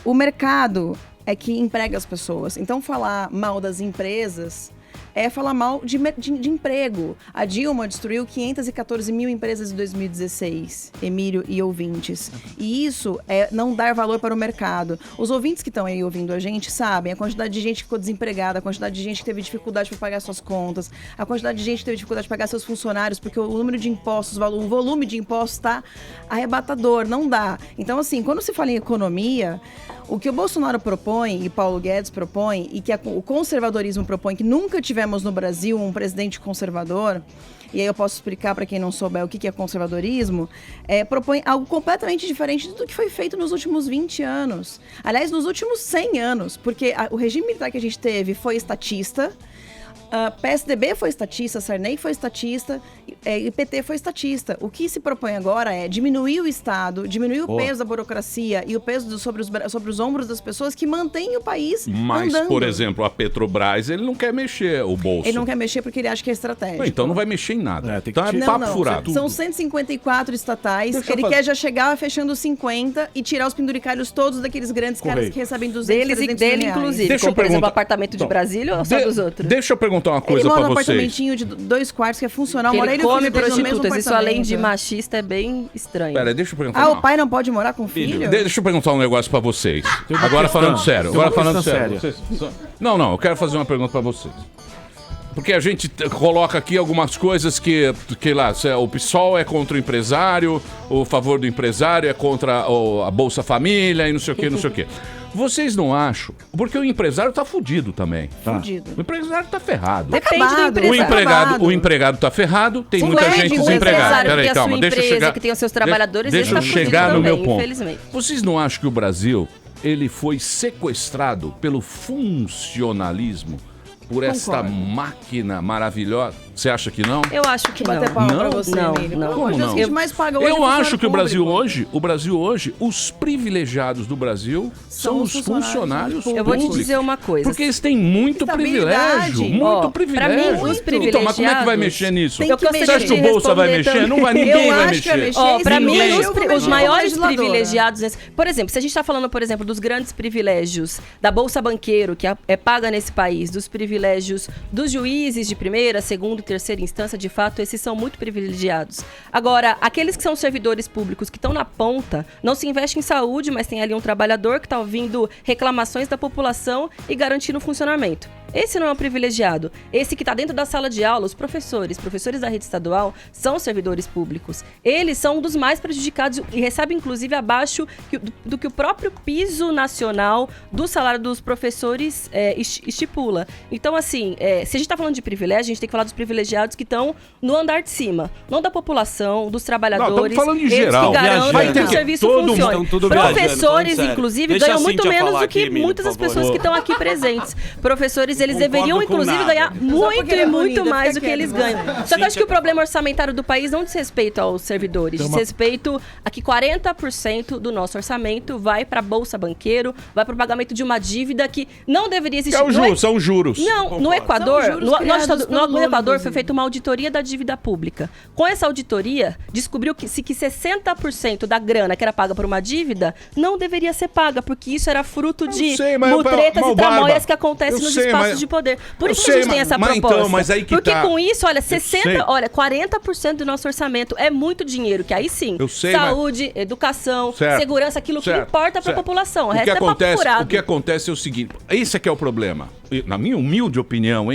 O mercado é que emprega as pessoas. Então, falar mal das empresas é falar mal de emprego. A Dilma destruiu 514 mil empresas em 2016, Emílio e ouvintes. E isso é não dar valor para o mercado. Os ouvintes que estão aí ouvindo a gente sabem a quantidade de gente que ficou desempregada, a quantidade de gente que teve dificuldade para pagar suas contas, a quantidade de gente que teve dificuldade para pagar seus funcionários, porque o número de impostos, o volume de impostos está arrebatador, não dá. Então, assim, quando se fala em economia, o que o Bolsonaro propõe e Paulo Guedes propõe e que o conservadorismo propõe, que nunca tivemos no Brasil um presidente conservador, e aí eu posso explicar para quem não souber o que é conservadorismo, propõe algo completamente diferente do que foi feito nos últimos 20 anos. Aliás, nos últimos 100 anos, porque o regime militar que a gente teve foi estatista, PSDB foi estatista, Sarney foi estatista, e PT foi estatista. O que se propõe agora é diminuir o Estado, diminuir o peso da burocracia e o peso sobre os ombros das pessoas que mantêm o país andando. Por exemplo, a Petrobras, ele não quer mexer o bolso. Ele não quer mexer porque ele acha que é estratégico. Então não vai mexer em nada. Então não, papo furado. São 154 estatais. Ele quer já chegar fechando 50 e tirar os penduricalhos todos daqueles grandes caras que recebem 200, 300 dele, inclusive. Deixa como, por exemplo, o apartamento de Brasília ou só dos outros? Deixa eu perguntar uma coisa pra vocês. Ele mora num apartamentinho de 2 quartos que é funcional. Ele come prostitutas. Isso, além de machista, é bem estranho. Pera, deixa eu perguntar. O pai não pode morar com o filho? Deixa eu perguntar um negócio pra vocês. Agora falando sério. Não, eu quero fazer uma pergunta pra vocês. Porque a gente coloca aqui algumas coisas que lá, o PSOL é contra o empresário, o favor do empresário é contra a Bolsa Família e não sei o que. Vocês não acham? Porque o empresário tá fudido também. Tá? Fudido. O empresário tá ferrado. Depende do empresário. O empregado tá ferrado, tem muita gente desempregada. Peraí, calma, deixa eu chegar. Que tem os seus trabalhadores, deixa eu chegar no meu ponto. Infelizmente. Vocês não acham que o Brasil ele foi sequestrado pelo funcionalismo? Por esta máquina maravilhosa. Você acha que não? Eu acho que não. Como não? Eu acho que o Brasil hoje, os privilegiados do Brasil são os funcionários públicos. Eu vou te dizer uma coisa. Porque eles têm muito privilégio. Muito privilégio. Pra mim, os privilegiados... Então, mas como é que vai mexer nisso? Você acha que o Bolsa vai mexer? Não vai, ninguém vai mexer. Pra mim, os maiores privilegiados... Por exemplo, se a gente está falando, por exemplo, dos grandes privilégios da Bolsa Banqueiro, que é paga nesse país, dos privilégios dos juízes de primeira, segunda e terceira instância, de fato, esses são muito privilegiados. Agora, aqueles que são servidores públicos que estão na ponta, não se investe em saúde, mas tem ali um trabalhador que está ouvindo reclamações da população e garantindo o funcionamento. Esse não é um privilegiado. Esse que está dentro da sala de aula, os professores da rede estadual, são servidores públicos. Eles são um dos mais prejudicados e recebem, inclusive, abaixo do que o próprio piso nacional do salário dos professores estipula. Então, assim, se a gente está falando de privilégio, a gente tem que falar dos privilegiados que estão no andar de cima. Não da população, dos trabalhadores. Não, estamos falando em geral. Que garantem que o serviço funcione. Professores, inclusive, ganham muito menos do que muitas das pessoas que estão aqui presentes. Professores, eles deveriam, inclusive, ganhar muito mais do que eles ganham. Só que eu acho que o problema orçamentário do país não diz respeito aos servidores, diz respeito a que 40% do nosso orçamento vai para a Bolsa Banqueiro, vai para o pagamento de uma dívida que não deveria existir. São juros. Não, no Equador, no Equador foi feita uma auditoria da dívida pública. Com essa auditoria, descobriu que 60% da grana que era paga por uma dívida não deveria ser paga, porque isso era fruto de mutretas e tramóias que acontecem nos espaços de poder. Por isso que a gente tem essa proposta. Então, mas aí que porque com isso, 40% do nosso orçamento é muito dinheiro, que aí sim, saúde, educação, segurança, aquilo que importa para a população. O resto é papo furado. O que acontece é o seguinte, esse aqui é o problema. Na minha humilde opinião,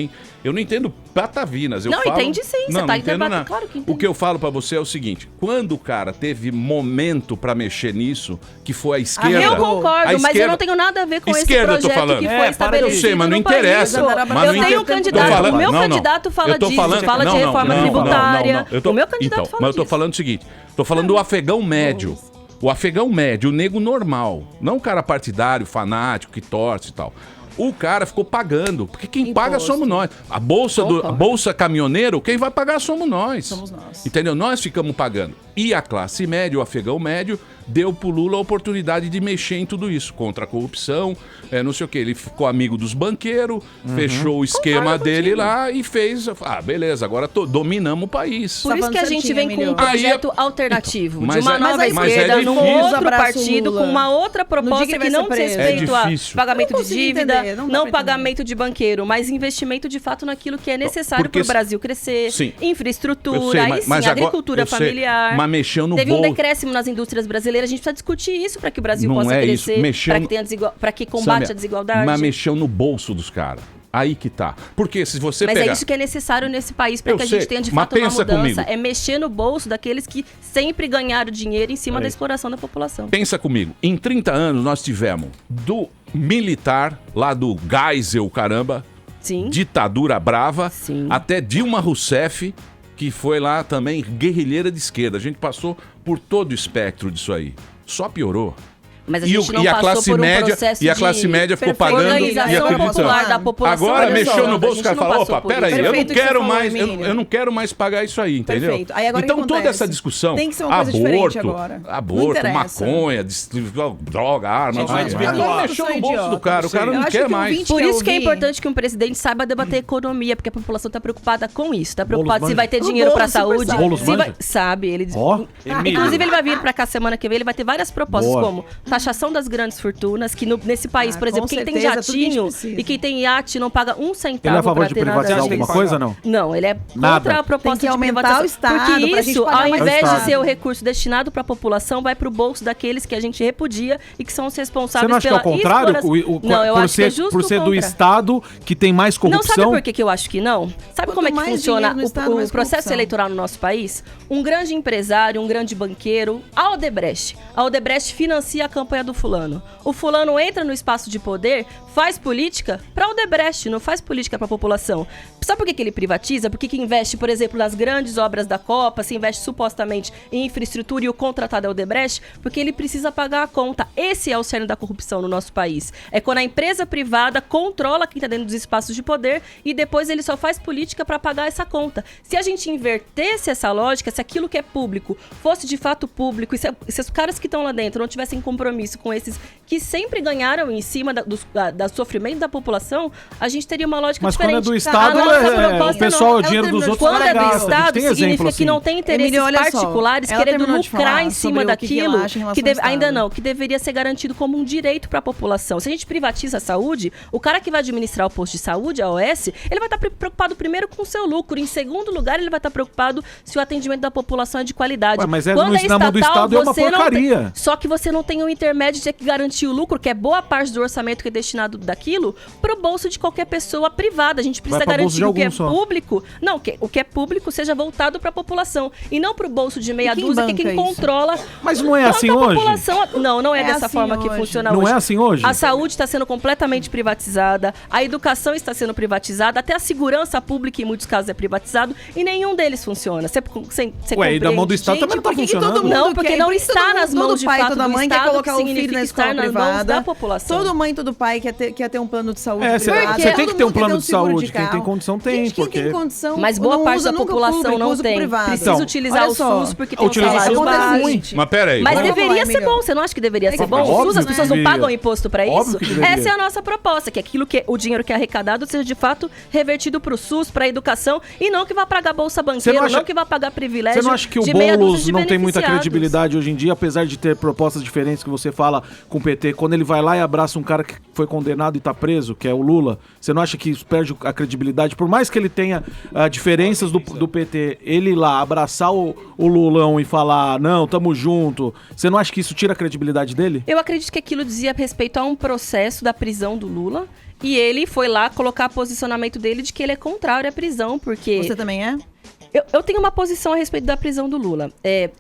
eu não entendo patavinas. Entende sim, você tá entendendo. Claro que entende. O que eu falo pra você é o seguinte, quando o cara teve momento pra mexer nisso, que foi a esquerda... Eu concordo, mas eu não tenho nada a ver com esse projeto que foi estabelecido. Eu sei, mas não interessa. Eu tenho um candidato, o meu candidato fala disso, fala de reforma tributária. O meu candidato fala disso. Mas eu tô falando o seguinte, tô falando do afegão médio. O afegão médio, o nego normal, não o cara partidário, fanático, que torce e tal. O cara ficou pagando, porque quem paga somos nós. A bolsa caminhoneiro, quem vai pagar somos nós. Somos nós. Entendeu? Nós ficamos pagando. E a classe média, o afegão médio, deu pro Lula a oportunidade de mexer em tudo isso. Contra a corrupção, não sei o quê. Ele ficou amigo dos banqueiros, fechou o esquema dele lá e fez... beleza, agora dominamos o país. Por isso que a gente vem com um projeto alternativo, de uma nova esquerda, num outro partido, com uma outra proposta que não diz respeito a pagamento de dívida, não pagamento de banqueiro, mas investimento de fato naquilo que é necessário para o Brasil crescer, infraestrutura, aí sim, agricultura familiar. Mas mexeu no Teve um decréscimo nas indústrias brasileiras, a gente precisa discutir isso para que o Brasil possa crescer, para que combate a desigualdade. Mas mexeu no bolso dos caras. Aí que tá. Porque se você Mas é isso que é necessário nesse país para que a gente tenha de fato uma mudança. Comigo. É mexer no bolso daqueles que sempre ganharam dinheiro em cima da exploração da população. Pensa comigo. Em 30 anos nós tivemos do militar, lá do Geisel, caramba, ditadura brava, até Dilma Rousseff, que foi lá também guerrilheira de esquerda. A gente passou por todo o espectro disso aí. Só piorou. Mas a gente não e a passou classe por um média processo e a classe de média ficou pagando e organização acreditando. popular da população. Agora Olha mexeu só, no bolso, o cara fala, opa, peraí, eu não quero mais pagar isso aí, entendeu? Perfeito. Aí agora o que então toda acontece? essa discussão, Tem que ser uma coisa diferente agora. aborto, Não maconha, droga, arma, agora mexeu no bolso do cara, o cara não quer mais. Por isso que é importante que um presidente saiba debater economia, porque a população está preocupada com isso, está preocupada se vai ter dinheiro para a saúde, sabe, ele inclusive ele vai vir para cá semana que vem, ele vai ter várias propostas como taxação das grandes fortunas, que nesse país, por exemplo, quem tem jatinho e quem tem iate não paga um centavo. Ele é a favor de ter privatizar alguma coisa, não? Não, ele é contra a proposta de aumentar o Estado, porque isso, ao invés de ser o Estado. recurso destinado para a população, vai para o bolso daqueles que a gente repudia e que são os Você responsáveis não acha que é o contrário? Não, eu acho que é justo por ser do contra. Estado que tem mais corrupção? Não, sabe por que eu acho que não? Sabe como é que mais funciona dinheiro no Estado, mais o processo corrupção. eleitoral no nosso país? Um grande empresário, um grande banqueiro, a Odebrecht. A Odebrecht financia a campanha do fulano. O fulano entra no espaço de poder, faz política para a Odebrecht, não faz política para a população. Sabe por que ele privatiza? Porque que investe, por exemplo, nas grandes obras da Copa, se investe supostamente em infraestrutura e o contratado é o Odebrecht, porque ele precisa pagar a conta. Esse é o cerne da corrupção no nosso país. É quando a empresa privada controla quem está dentro dos espaços de poder e depois ele só faz política para pagar essa conta. Se a gente invertesse essa lógica, se aquilo que é público fosse de fato público, e se os caras que estão lá dentro não tivessem compromisso com esses que sempre ganharam em cima do sofrimento da população, a gente teria uma lógica diferente. Mas quando é do Estado, o pessoal, o dinheiro dos outros quando é do gasta. Estado, significa que não tem interesses Emílio, particulares querendo lucrar em cima daquilo que ainda não, não, que deveria ser garantido como um direito para a população. Se a gente privatiza a saúde, o cara que vai administrar o posto de saúde, a OS, ele vai estar preocupado primeiro com o seu lucro. Em segundo lugar, ele vai estar preocupado se o atendimento da população é de qualidade. Ué, mas quando é na mão do Estado é uma você não porcaria. tem, só que você não tem um intermédio de ter que garantir o lucro, que é boa parte do orçamento que é destinado daquilo, para o bolso de qualquer pessoa privada. A gente precisa garantir que o que é público, o que é público seja voltado para a população e não para o bolso de meia dúzia, que quem controla. Mas não é assim hoje? Não é dessa forma que funciona hoje. Não é assim hoje? A saúde está sendo completamente privatizada, a educação está sendo privatizada, até a segurança pública em muitos casos é privatizado e nenhum deles funciona. Você e da mão do Estado também não está funcionando? Não, porque não está nas mãos de fato toda do mãe quer Estado, colocar que o filho na escola nas mãos privada. da população. Toda mãe, todo pai quer ter um plano de saúde privado. Você tem que ter um plano de saúde. Quem tem condição tem. Gente, quem tem condição, mas boa parte da população não tem. Precisa utilizar o SUS porque tem um salário baixo. Mas peraí. Mas deveria ser bom. Você não acha que deveria ser bom? O SUS, as pessoas não pagam imposto para isso? Essa é a nossa proposta, que aquilo que o dinheiro que é arrecadado seja de fato revertido para o SUS, para a educação e não que vá pagar bolsa banqueira, não que vá pagar privilégio. Você não acha que o Boulos não tem muita credibilidade hoje em dia, apesar de ter propostas diferentes que você fala com o PT, quando ele vai lá e abraça um cara que foi condenado e tá preso, que é o Lula, você não acha que isso perde a credibilidade? Por mais que ele tenha diferenças do PT, ele ir lá abraçar o Lulão e falar, não, tamo junto, você não acha que isso tira a credibilidade dele? Eu acredito que aquilo dizia respeito a um processo da prisão do Lula. E ele foi lá colocar posicionamento dele de que ele é contrário à prisão, porque... Você também é? Eu tenho uma posição a respeito da prisão do Lula.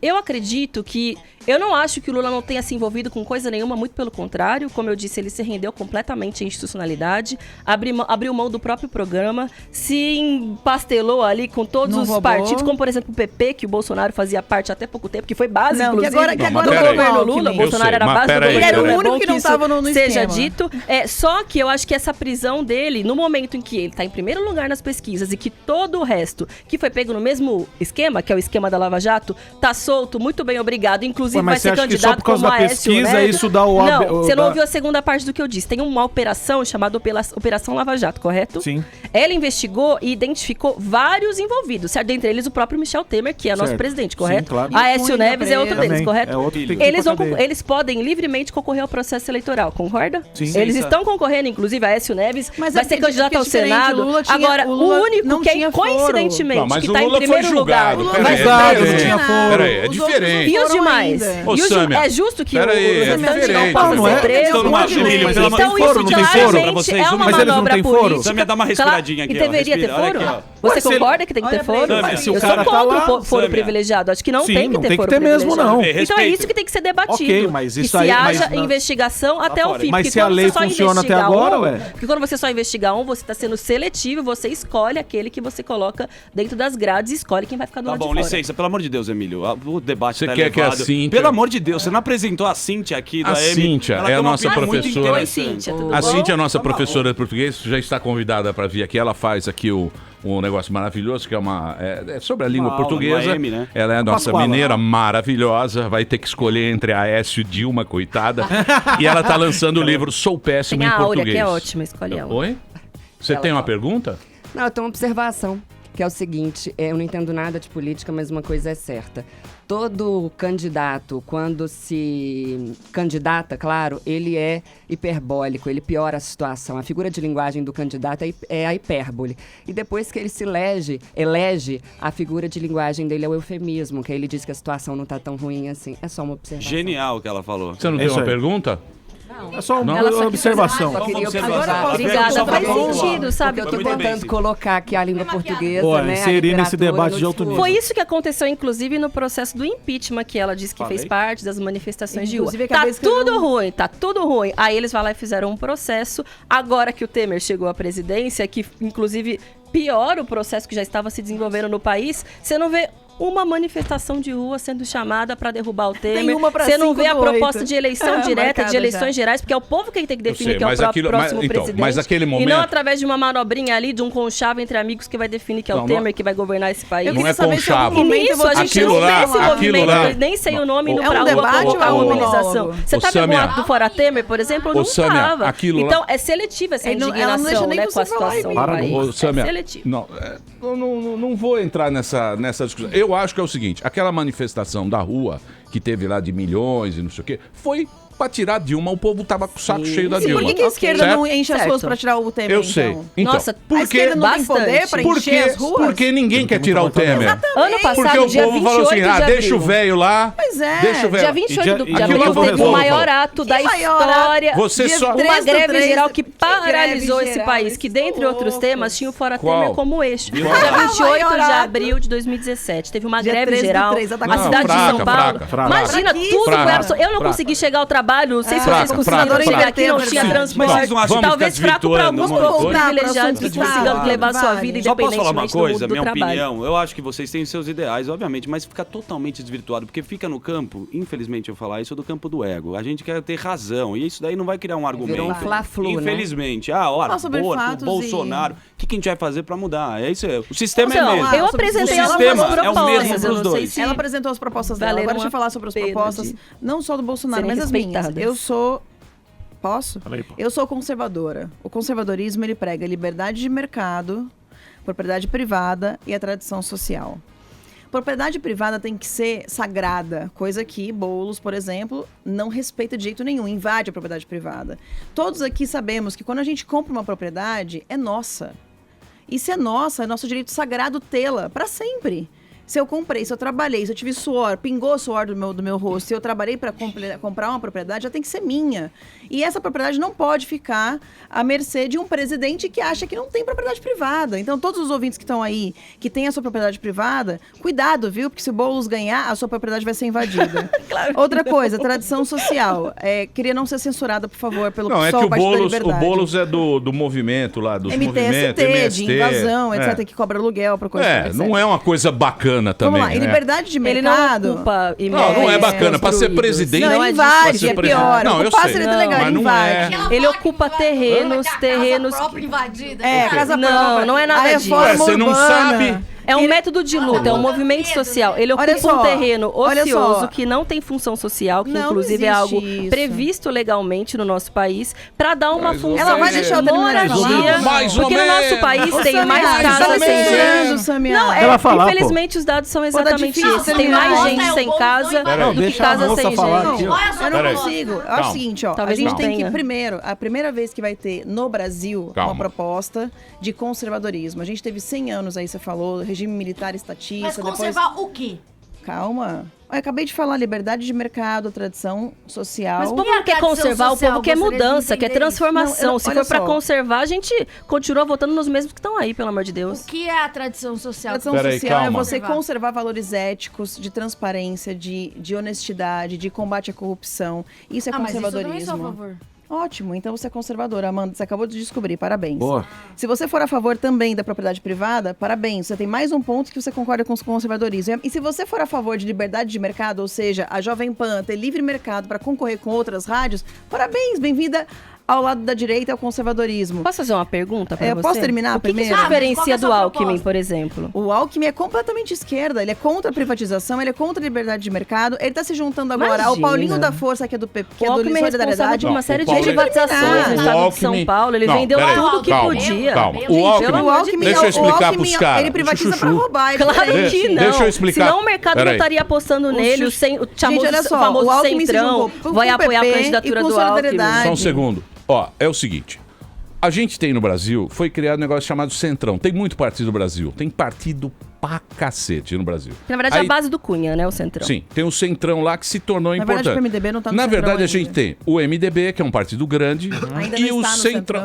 Eu acredito que... Eu não acho que o Lula não tenha se envolvido com coisa nenhuma, muito pelo contrário. Como eu disse, ele se rendeu completamente à institucionalidade, abriu mão do próprio programa, se empastelou ali com todos os partidos, como por exemplo o PP, que o Bolsonaro fazia parte até pouco tempo, que foi base, inclusive, do governo Lula. O Bolsonaro era base do governo Lula. Era o único que não estava no seja esquema. dito. Só que eu acho que essa prisão dele, no momento em que ele está em primeiro lugar nas pesquisas e que todo o resto, que foi pego no mesmo esquema, que é o esquema da Lava Jato, tá solto, muito bem, obrigado. Inclusive vai ser candidato como Aécio Neves. Isso dá Não, você não ouviu a segunda parte do que eu disse. Tem uma operação chamada Operação Lava Jato, correto? Sim. Ela investigou e identificou vários envolvidos, certo? Dentre eles o próprio Michel Temer, que é nosso presidente, correto? Sim, claro. Aécio Neves é outro deles, correto? É outro que tem que ir Eles podem livremente concorrer ao processo eleitoral, concorda? Sim. Eles estão concorrendo, inclusive, Aécio Neves vai ser candidato ao diferente, Senado. Agora, o único que é coincidentemente que está em primeiro lugar vai ser é diferente. E os demais? É justo que o restante não possa ser preso? Então isso claramente é uma manobra política. Só me dá uma respiradinha aqui, E deveria ter foro? Você concorda que tem que ter foro? Sammy, se o Eu cara sou tá contra lá, o foro privilegiado. Acho que não Sim, tem que não ter tem que foro ter mesmo, privilegiado. não. Então é isso que tem que ser debatido. Ok, mas isso que aí- se mas haja não- investigação até o fim. Mas Porque se a quando lei você só funciona até investiga agora, um, ué. Porque quando você só investiga um, você está sendo seletivo, você escolhe aquele que você coloca dentro das grades e escolhe quem vai ficar do Tá lado bom, de fora. licença, pelo amor de Deus, Emílio. O debate Você tá quer que a elevado. Cíntia- Pelo amor de Deus, você não apresentou a Cíntia aqui da A M. Cíntia Ela é tem a uma nossa opinião muito professora. interessante. A Cíntia é a nossa professora de português, já está convidada para vir aqui. Ela faz aqui um negócio maravilhoso, que é é sobre a língua Uma aula portuguesa. no AM, né? Ela é a nossa Pascoala. mineira maravilhosa. Vai ter que escolher entre a Aécio e Dilma, coitada. E ela está lançando o livro Sou Péssimo Tem em a Áurea, Português. que é ótima, escolhe ela. Oi? Você tem uma pergunta? Não, eu tenho uma observação, que é o seguinte, eu não entendo nada de política, mas uma coisa é certa. Todo candidato, quando se candidata, claro, ele é hiperbólico, ele piora a situação. A figura de linguagem do candidato é a hipérbole. E depois que ele se elege, a figura de linguagem dele é o eufemismo, que aí ele diz que a situação não está tão ruim assim. É só uma observação. Genial o que ela falou. Você não tem uma pergunta? É só uma Ela só observação. Só queria Obrigada, faz sentido, sabe? Eu tô tentando colocar aqui a língua portuguesa, Boa, né? inserir a nesse literatura debate no de alto nível. Foi isso que aconteceu, inclusive, no processo do impeachment, que ela disse que Falei. fez parte das manifestações de rua. Inclusive, Tá acabei de escrever tudo ruim, tá tudo ruim. Aí eles vão lá e fizeram um processo. Agora que o Temer chegou à presidência, que inclusive piora o processo que já estava se desenvolvendo no país, você não vê uma manifestação de rua sendo chamada para derrubar o Temer. uma pra Você não 5 vê a do proposta 8. de eleição direta, Marcada de eleições já. gerais, porque é o povo que tem que definir sei, quem é o mas próximo então, presidente. mas aquele E não momento- através de uma manobrinha ali, de um conchavo entre amigos que vai definir que é o Não, Temer que vai governar esse país. Não é conchavo. E nisso a gente Aquilo não lá- vê esse aquilo movimento, lá- nem sei o nome, indo É um pra rua debate provocar ou é um mobilização. monólogo? Você Ô, tá vendo Sâmia. o ato do Fora Temer, por exemplo? Não Sâmia, tava. aquilo lá- Então é seletiva essa Ele não- ela não deixa indignação, nem né, com a você falar, situação do Para, país. ô, Sâmia, É seletivo. não, eu não vou entrar nessa discussão. Eu acho que é o seguinte, aquela manifestação da rua que teve lá de milhões e não sei o quê, foi pra tirar Dilma, o povo tava com o saco cheio da Sim, Dilma. por que a esquerda Certo? não enche as ruas pra tirar o Temer, Eu sei. então? Então, Nossa, a porque, esquerda não tem poder pra encher as ruas? porque ninguém quer tirar o Temer. Ano passado, Porque o dia povo falou 28 assim, de ah, deixa o abril. velho lá. Pois é. Deixa o velho. Dia 28 de Aquilo abril eu vou teve o resolver. maior ato da maior ato? história. Você Dia só- 3 uma do greve 3, geral que que paralisou greve esse geral, país, que dentre outros temas tinha o Fora Qual? Temer como eixo. Qual? Dia 28 Maior de ato. abril de 2017. Teve uma Dia greve 3 do geral. 3, A atacou. cidade de Fraca, São Paulo. fraca. Imagina, tudo Fraca. foi absoluto. Eu não Fraca. consegui chegar ao trabalho. Não sei se Fraca, vocês conseguiram fraca, chegar fraca. aqui, não tinha Sim. transporte. Mas vocês não acham que Talvez fica fraco para alguns desvirtuando poucos uma coisa? privilegiados que conseguiram levar sua vida Só posso falar uma independentemente coisa, do minha trabalho. opinião? Eu acho que vocês têm seus ideais, obviamente, mas fica totalmente desvirtuado, porque fica no campo, infelizmente eu falar isso, do campo do ego. A gente quer ter razão, e isso daí não vai criar um argumento. Virou um fla-flu, né? Infelizmente. Ah, Fala sobre aborto, fatos Bolsonaro. O que a gente vai fazer pra mudar? É isso aí. O sistema Não, é mesmo. eu apresentei o sistema algumas é o mesmo propostas, eu pros não sei dois. se- Ela apresentou as propostas dela. Valeram Agora deixa eu a falar sobre as pena propostas, de não só do Bolsonaro, serem mas as minhas. respeitadas. Eu sou... Posso? Fala aí, pô. Eu sou conservadora. O conservadorismo, ele prega liberdade de mercado, propriedade privada e a tradição social. Propriedade privada tem que ser sagrada, coisa que Boulos, por exemplo, não respeita de jeito nenhum, invade a propriedade privada. Todos aqui sabemos que quando a gente compra uma propriedade, é nossa. E se é nossa, é nosso direito sagrado tê-la para sempre. Se eu comprei, se eu trabalhei, se eu tive suor, pingou suor do meu rosto, se eu trabalhei para comprar uma propriedade, já tem que ser minha. E essa propriedade não pode ficar à mercê de um presidente que acha que não tem propriedade privada. Então, todos os ouvintes que estão aí, que têm a sua propriedade privada, cuidado, viu? Porque se o Boulos ganhar, a sua propriedade vai ser invadida. Outra coisa, tradição social. Queria não ser censurada, por favor, pelo Não, é que PSOL, o Partido da Boulos Liberdade. é do movimento lá, dos movimentos, MTST, de invasão, é. etc., que cobra aluguel para coisa. É, não é uma coisa bacana também. Vamos lá, e né? liberdade de Ele mercado. não ocupa Não é bacana. Pra ser presidente... Não, pra invade, ser é presidente- pior. Não, eu Ocupar sei. seria legal, Mas não invade. é. Ele ocupa terrenos Casa própria invadida. Casa Não, própria. não é nada A disso. reforma Você não urbana. sabe... É um método de luta, é um movimento social. Ele Olha ocupa só, um terreno olha ocioso só. que não tem função social, que Não inclusive é existe algo isso. previsto legalmente no nosso país, para dar uma Mais ou função Ela vai de deixar eu terminar de moradia. falar? Mais ou Porque no nosso menos. país Ô, tem Samia, mais você casas tá me sem censurando, gente. Samia. Não, Ela falar, pô. infelizmente os dados são tá exatamente difícil, esses. Tem Samia. mais Nossa, gente sem casa Não, do que deixa a casa moça sem falar gente. aqui, ó. Olha só, Eu não Peraí. consigo. Eu acho Calma. o seguinte, ó. Talvez a gente não tem tenha. que, primeiro, a primeira vez que vai ter no Brasil Calma. uma proposta de conservadorismo. A gente teve 100 anos aí, você falou, regime militar estatista. Mas depois... conservar o quê? calma. Eu acabei de falar liberdade de mercado, tradição social. Mas o povo não quer conservar, o povo quer mudança, quer transformação. Não, se for pra conservar, a gente continua votando nos mesmos que estão aí, pelo amor de Deus. O que é a tradição social? A tradição social é você conservar valores éticos, de transparência, de honestidade, de combate à corrupção. Isso é conservadorismo. Mas isso eu também sou a favor. Ótimo, então você é conservadora, Amanda, você acabou de descobrir, parabéns. Boa. Se você for a favor também da propriedade privada, parabéns, você tem mais um ponto que você concorda com o conservadorismo. E se você for a favor de liberdade de mercado, ou seja, a Jovem Pan ter livre mercado para concorrer com outras rádios, parabéns, bem-vinda ao lado da direita, ao conservadorismo. Posso fazer uma pergunta pra você? Posso terminar primeiro? O que diferencia do Alckmin, por exemplo? O Alckmin é completamente esquerda, ele é contra a privatização, ele é contra a liberdade de mercado, ele tá se juntando agora ao Paulinho da Força, que é do PP, que é do Solidariedade. Uma série de privatizações no estado de São Paulo, ele vendeu tudo que podia. Calma, o Alckmin, deixa eu explicar pros caras. Ele privatiza pra roubar. Claro que não. Deixa eu explicar. Senão o mercado não estaria apostando nele, o famoso Centrão vai apoiar a candidatura do Alckmin. Só um segundo. Ó, é o seguinte, a gente tem no Brasil, foi criado um negócio chamado Centrão, tem muito partido no Brasil, tem partido pra cacete no Brasil. Na verdade é a base do Cunha, né, o Centrão. Sim, tem o Centrão lá que se tornou importante. Na verdade o MDB não tá no Na Centrão verdade a ainda. gente tem o MDB, que é um partido grande,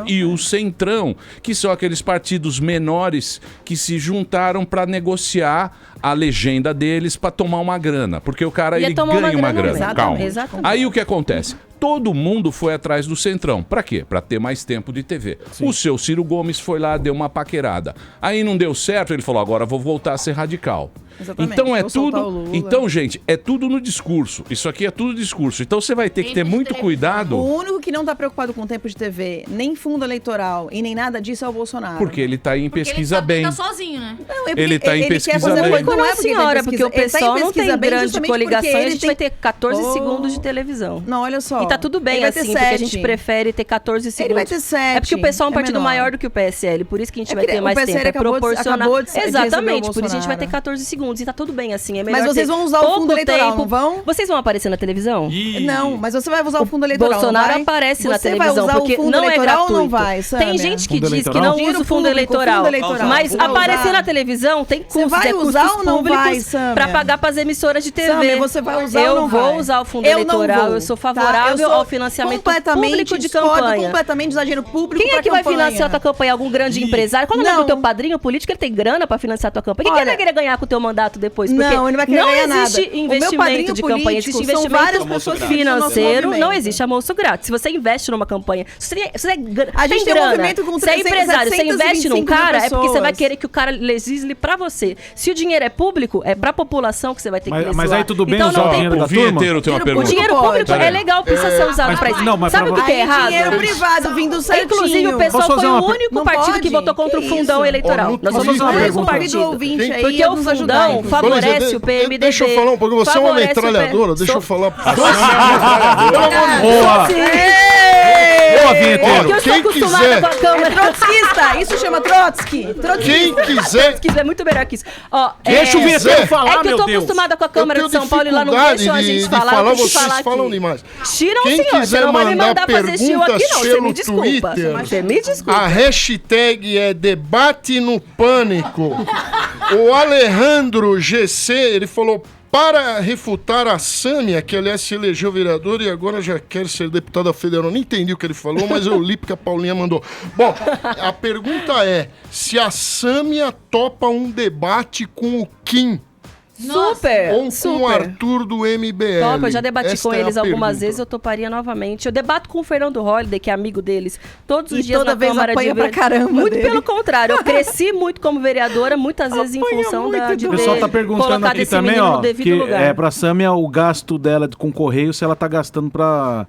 e o Centrão, que são aqueles partidos menores que se juntaram pra negociar a legenda deles pra tomar uma grana, porque o cara ele ganha uma grana. Calma. Exatamente. Aí o que acontece? Todo mundo foi atrás do Centrão. Pra quê? Pra ter mais tempo de TV. Sim. O seu Ciro Gomes foi lá, deu uma paquerada. Aí não deu certo, ele falou, agora vou voltar a ser radical. Exatamente. Então é tudo. Então, gente, é tudo no discurso. Isso aqui é tudo discurso. Então você vai ter que ter muito cuidado. O único que não tá preocupado com o tempo de TV, nem fundo eleitoral e nem nada disso é o Bolsonaro. Porque ele tá em pesquisa bem. Ele tá sozinho, né? Não, ele tá em pesquisa bem. Não é, senhora, porque o pessoal não tem grande coligação e a gente vai ter 14 segundos de televisão. Não, olha só. E tá tudo bem assim, porque a gente prefere ter 14 segundos. Ele vai ter 7. É porque o pessoal é um partido maior do que o PSL, por isso que a gente vai ter mais tempo. É proporcional. Exatamente, por isso a gente vai ter 14 segundos e tá tudo bem assim. É melhor mas vocês vão usar o fundo eleitoral, não vão? Vocês vão aparecer na televisão? Não, mas você vai usar o fundo eleitoral. Bolsonaro aparece na televisão, porque não é gratuito. Não vai, tem gente que diz que não usa o fundo eleitoral, mas aparecer na televisão tem custos, custos públicos pra pagar pras emissoras de TV. Você vai usar ou não vai? Eu vou usar o fundo eleitoral, eu sou favorável ao financiamento público de campanha. Completamente usar dinheiro público. Quem é que vai financiar a tua campanha? Algum grande empresário? Qual é o nome do teu padrinho político? Ele tem grana pra financiar a tua campanha. Quem vai querer ganhar com o teu mandato depois? Porque não, ele vai querer ganhar nada. Não existe investimento de campanha, existe investimento financeiro, não existe almoço grátis. Se você investe numa campanha, a gente tem um movimento com 300, você é empresário, você investe num cara, é porque você vai querer que o cara legisle pra você. Se o dinheiro é público, é pra população que você vai ter que legislar. Mas aí tudo bem então, usar o dinheiro da turma? Tem uma pergunta. O dinheiro público é legal, precisa ser usado pra isso. Sabe o que é errado? Dinheiro privado vindo certinho. Inclusive, o pessoal foi o único partido que votou contra o fundão eleitoral. Nós somos o único partido. Porque o fundão favorece o PMDB. Deixa eu falar um pouco, você é uma metralhadora, deixa eu falar. Boa! Boa, vinheteiro. Quem quiser. É trotskista, isso chama Trotsky. Quem quiser. Trotsky é muito melhor que isso. Ó, deixa o vinheteiro falar, meu Deus. É que eu tô acostumada com a Câmara de São Paulo e lá não deixam a gente falar. Eu tenho que falar aqui. Falam demais. Tiram, senhor, você não vai me mandar fazer show aqui não, você me desculpa. Você me desculpa. A hashtag é debate no pânico. O Alejandro GC, ele falou: para refutar a Sâmia, que aliás se elegeu vereador e agora já quer ser deputada federal. Não entendi o que ele falou, mas eu li porque a Paulinha mandou. Bom, a pergunta é se a Sâmia topa um debate com o Kim. Super! Ou com o Arthur do MBL. Top, eu já debati com eles algumas vezes, eu toparia novamente. Eu debato com o Fernando Holliday, que é amigo deles, todos os dias na Câmara de pra caramba muito dele. Pelo contrário, eu cresci muito como vereadora, muitas vezes em função de o pessoal tá perguntando aqui também, ó, que é pra Sâmia o gasto dela com correio, se ela tá gastando pra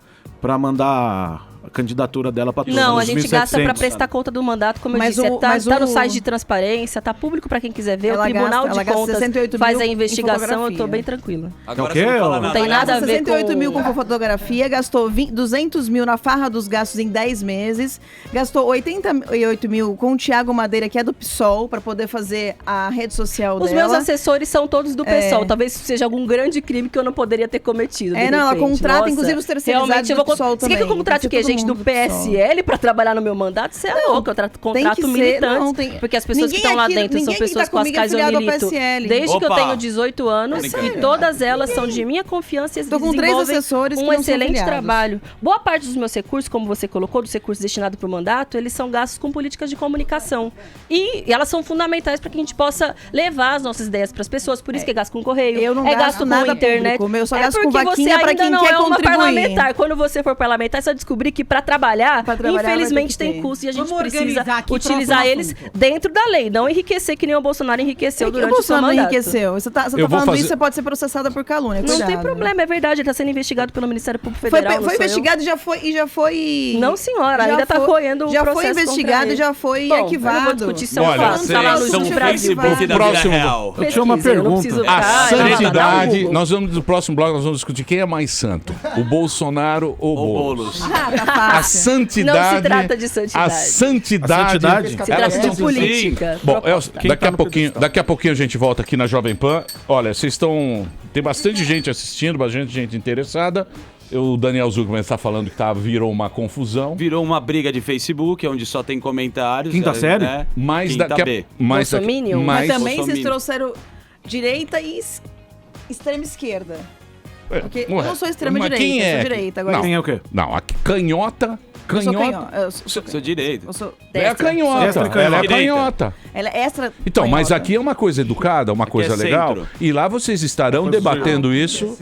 mandar a candidatura dela para todos. Não, a gente gasta para prestar conta do mandato, como eu disse. Tá no site de transparência, tá público para quem quiser ver. O Tribunal de Contas faz a investigação, eu tô bem tranquila. Agora, o quê? Não tem nada a ver com... 68 mil com fotografia, gastou 200 mil na farra dos gastos em 10 meses, gastou 88 mil com o Thiago Madeira, que é do PSOL, para poder fazer a rede social dela. Os meus assessores são todos do PSOL. Talvez seja algum grande crime que eu não poderia ter cometido. Não, ela contrata, inclusive, os terceirizados do PSOL também. Você quer que eu contrate o quê, gente militante do PSL para trabalhar no meu mandato, você é louco. Eu contrato militantes. Porque as pessoas que estão lá dentro são pessoas com as quais eu milito desde que eu tenho 18 anos e todas elas são de minha confiança e desenvolvem um excelente trabalho. Boa parte dos meus recursos, como você colocou, dos recursos destinados para o mandato, eles são gastos com políticas de comunicação. E elas são fundamentais para que a gente possa levar as nossas ideias para as pessoas. Por isso que é gasto com correio, eu não gasto nada com internet. Público, eu só gasto com porque vaquinha para quem quer uma contribuir. Parlamentar. Quando você for parlamentar, você vai descobrir que para trabalhar, infelizmente tem custo e a gente precisa utilizar eles dentro da lei, não enriquecer que nem o Bolsonaro enriqueceu durante o seu mandato. Enriqueceu. Você tá falando isso, você pode ser processada por calúnia. Não tem problema, é verdade, ele está sendo investigado pelo Ministério Público Federal. Foi investigado e já foi. Não, senhora, ainda está correndo o processo. Já foi investigado e já foi arquivado. Eu não vou discutir se é um Olha, fato, tá lá no Facebook da próximo, vida real. Eu tinha uma pergunta. A santidade, nós vamos no próximo bloco, nós vamos discutir quem é mais santo, o Bolsonaro ou o Boulos. Tá fácil. A santidade. Não se trata de santidade. A santidade. Se trata de política. Bom, daqui a pouquinho a gente volta aqui na Jovem Pan. Olha, vocês estão... Tem bastante gente assistindo, bastante gente interessada. O Daniel Zuckerman está falando que virou uma confusão. Virou uma briga de Facebook, onde só tem comentários. Quinta série? Né? Mais Quinta daqui a... B. Mais Bolsominion? Mas também vocês trouxeram direita e extrema esquerda. Porque eu não sou extrema direita, eu sou direita. Agora quem é o quê? Não, aqui canhota. Eu sou direita. Eu sou é a canhota. Ela é canhota. Ela é extra. Então, mas aqui é uma coisa educada, uma coisa legal. centro. E lá vocês estarão debatendo isso.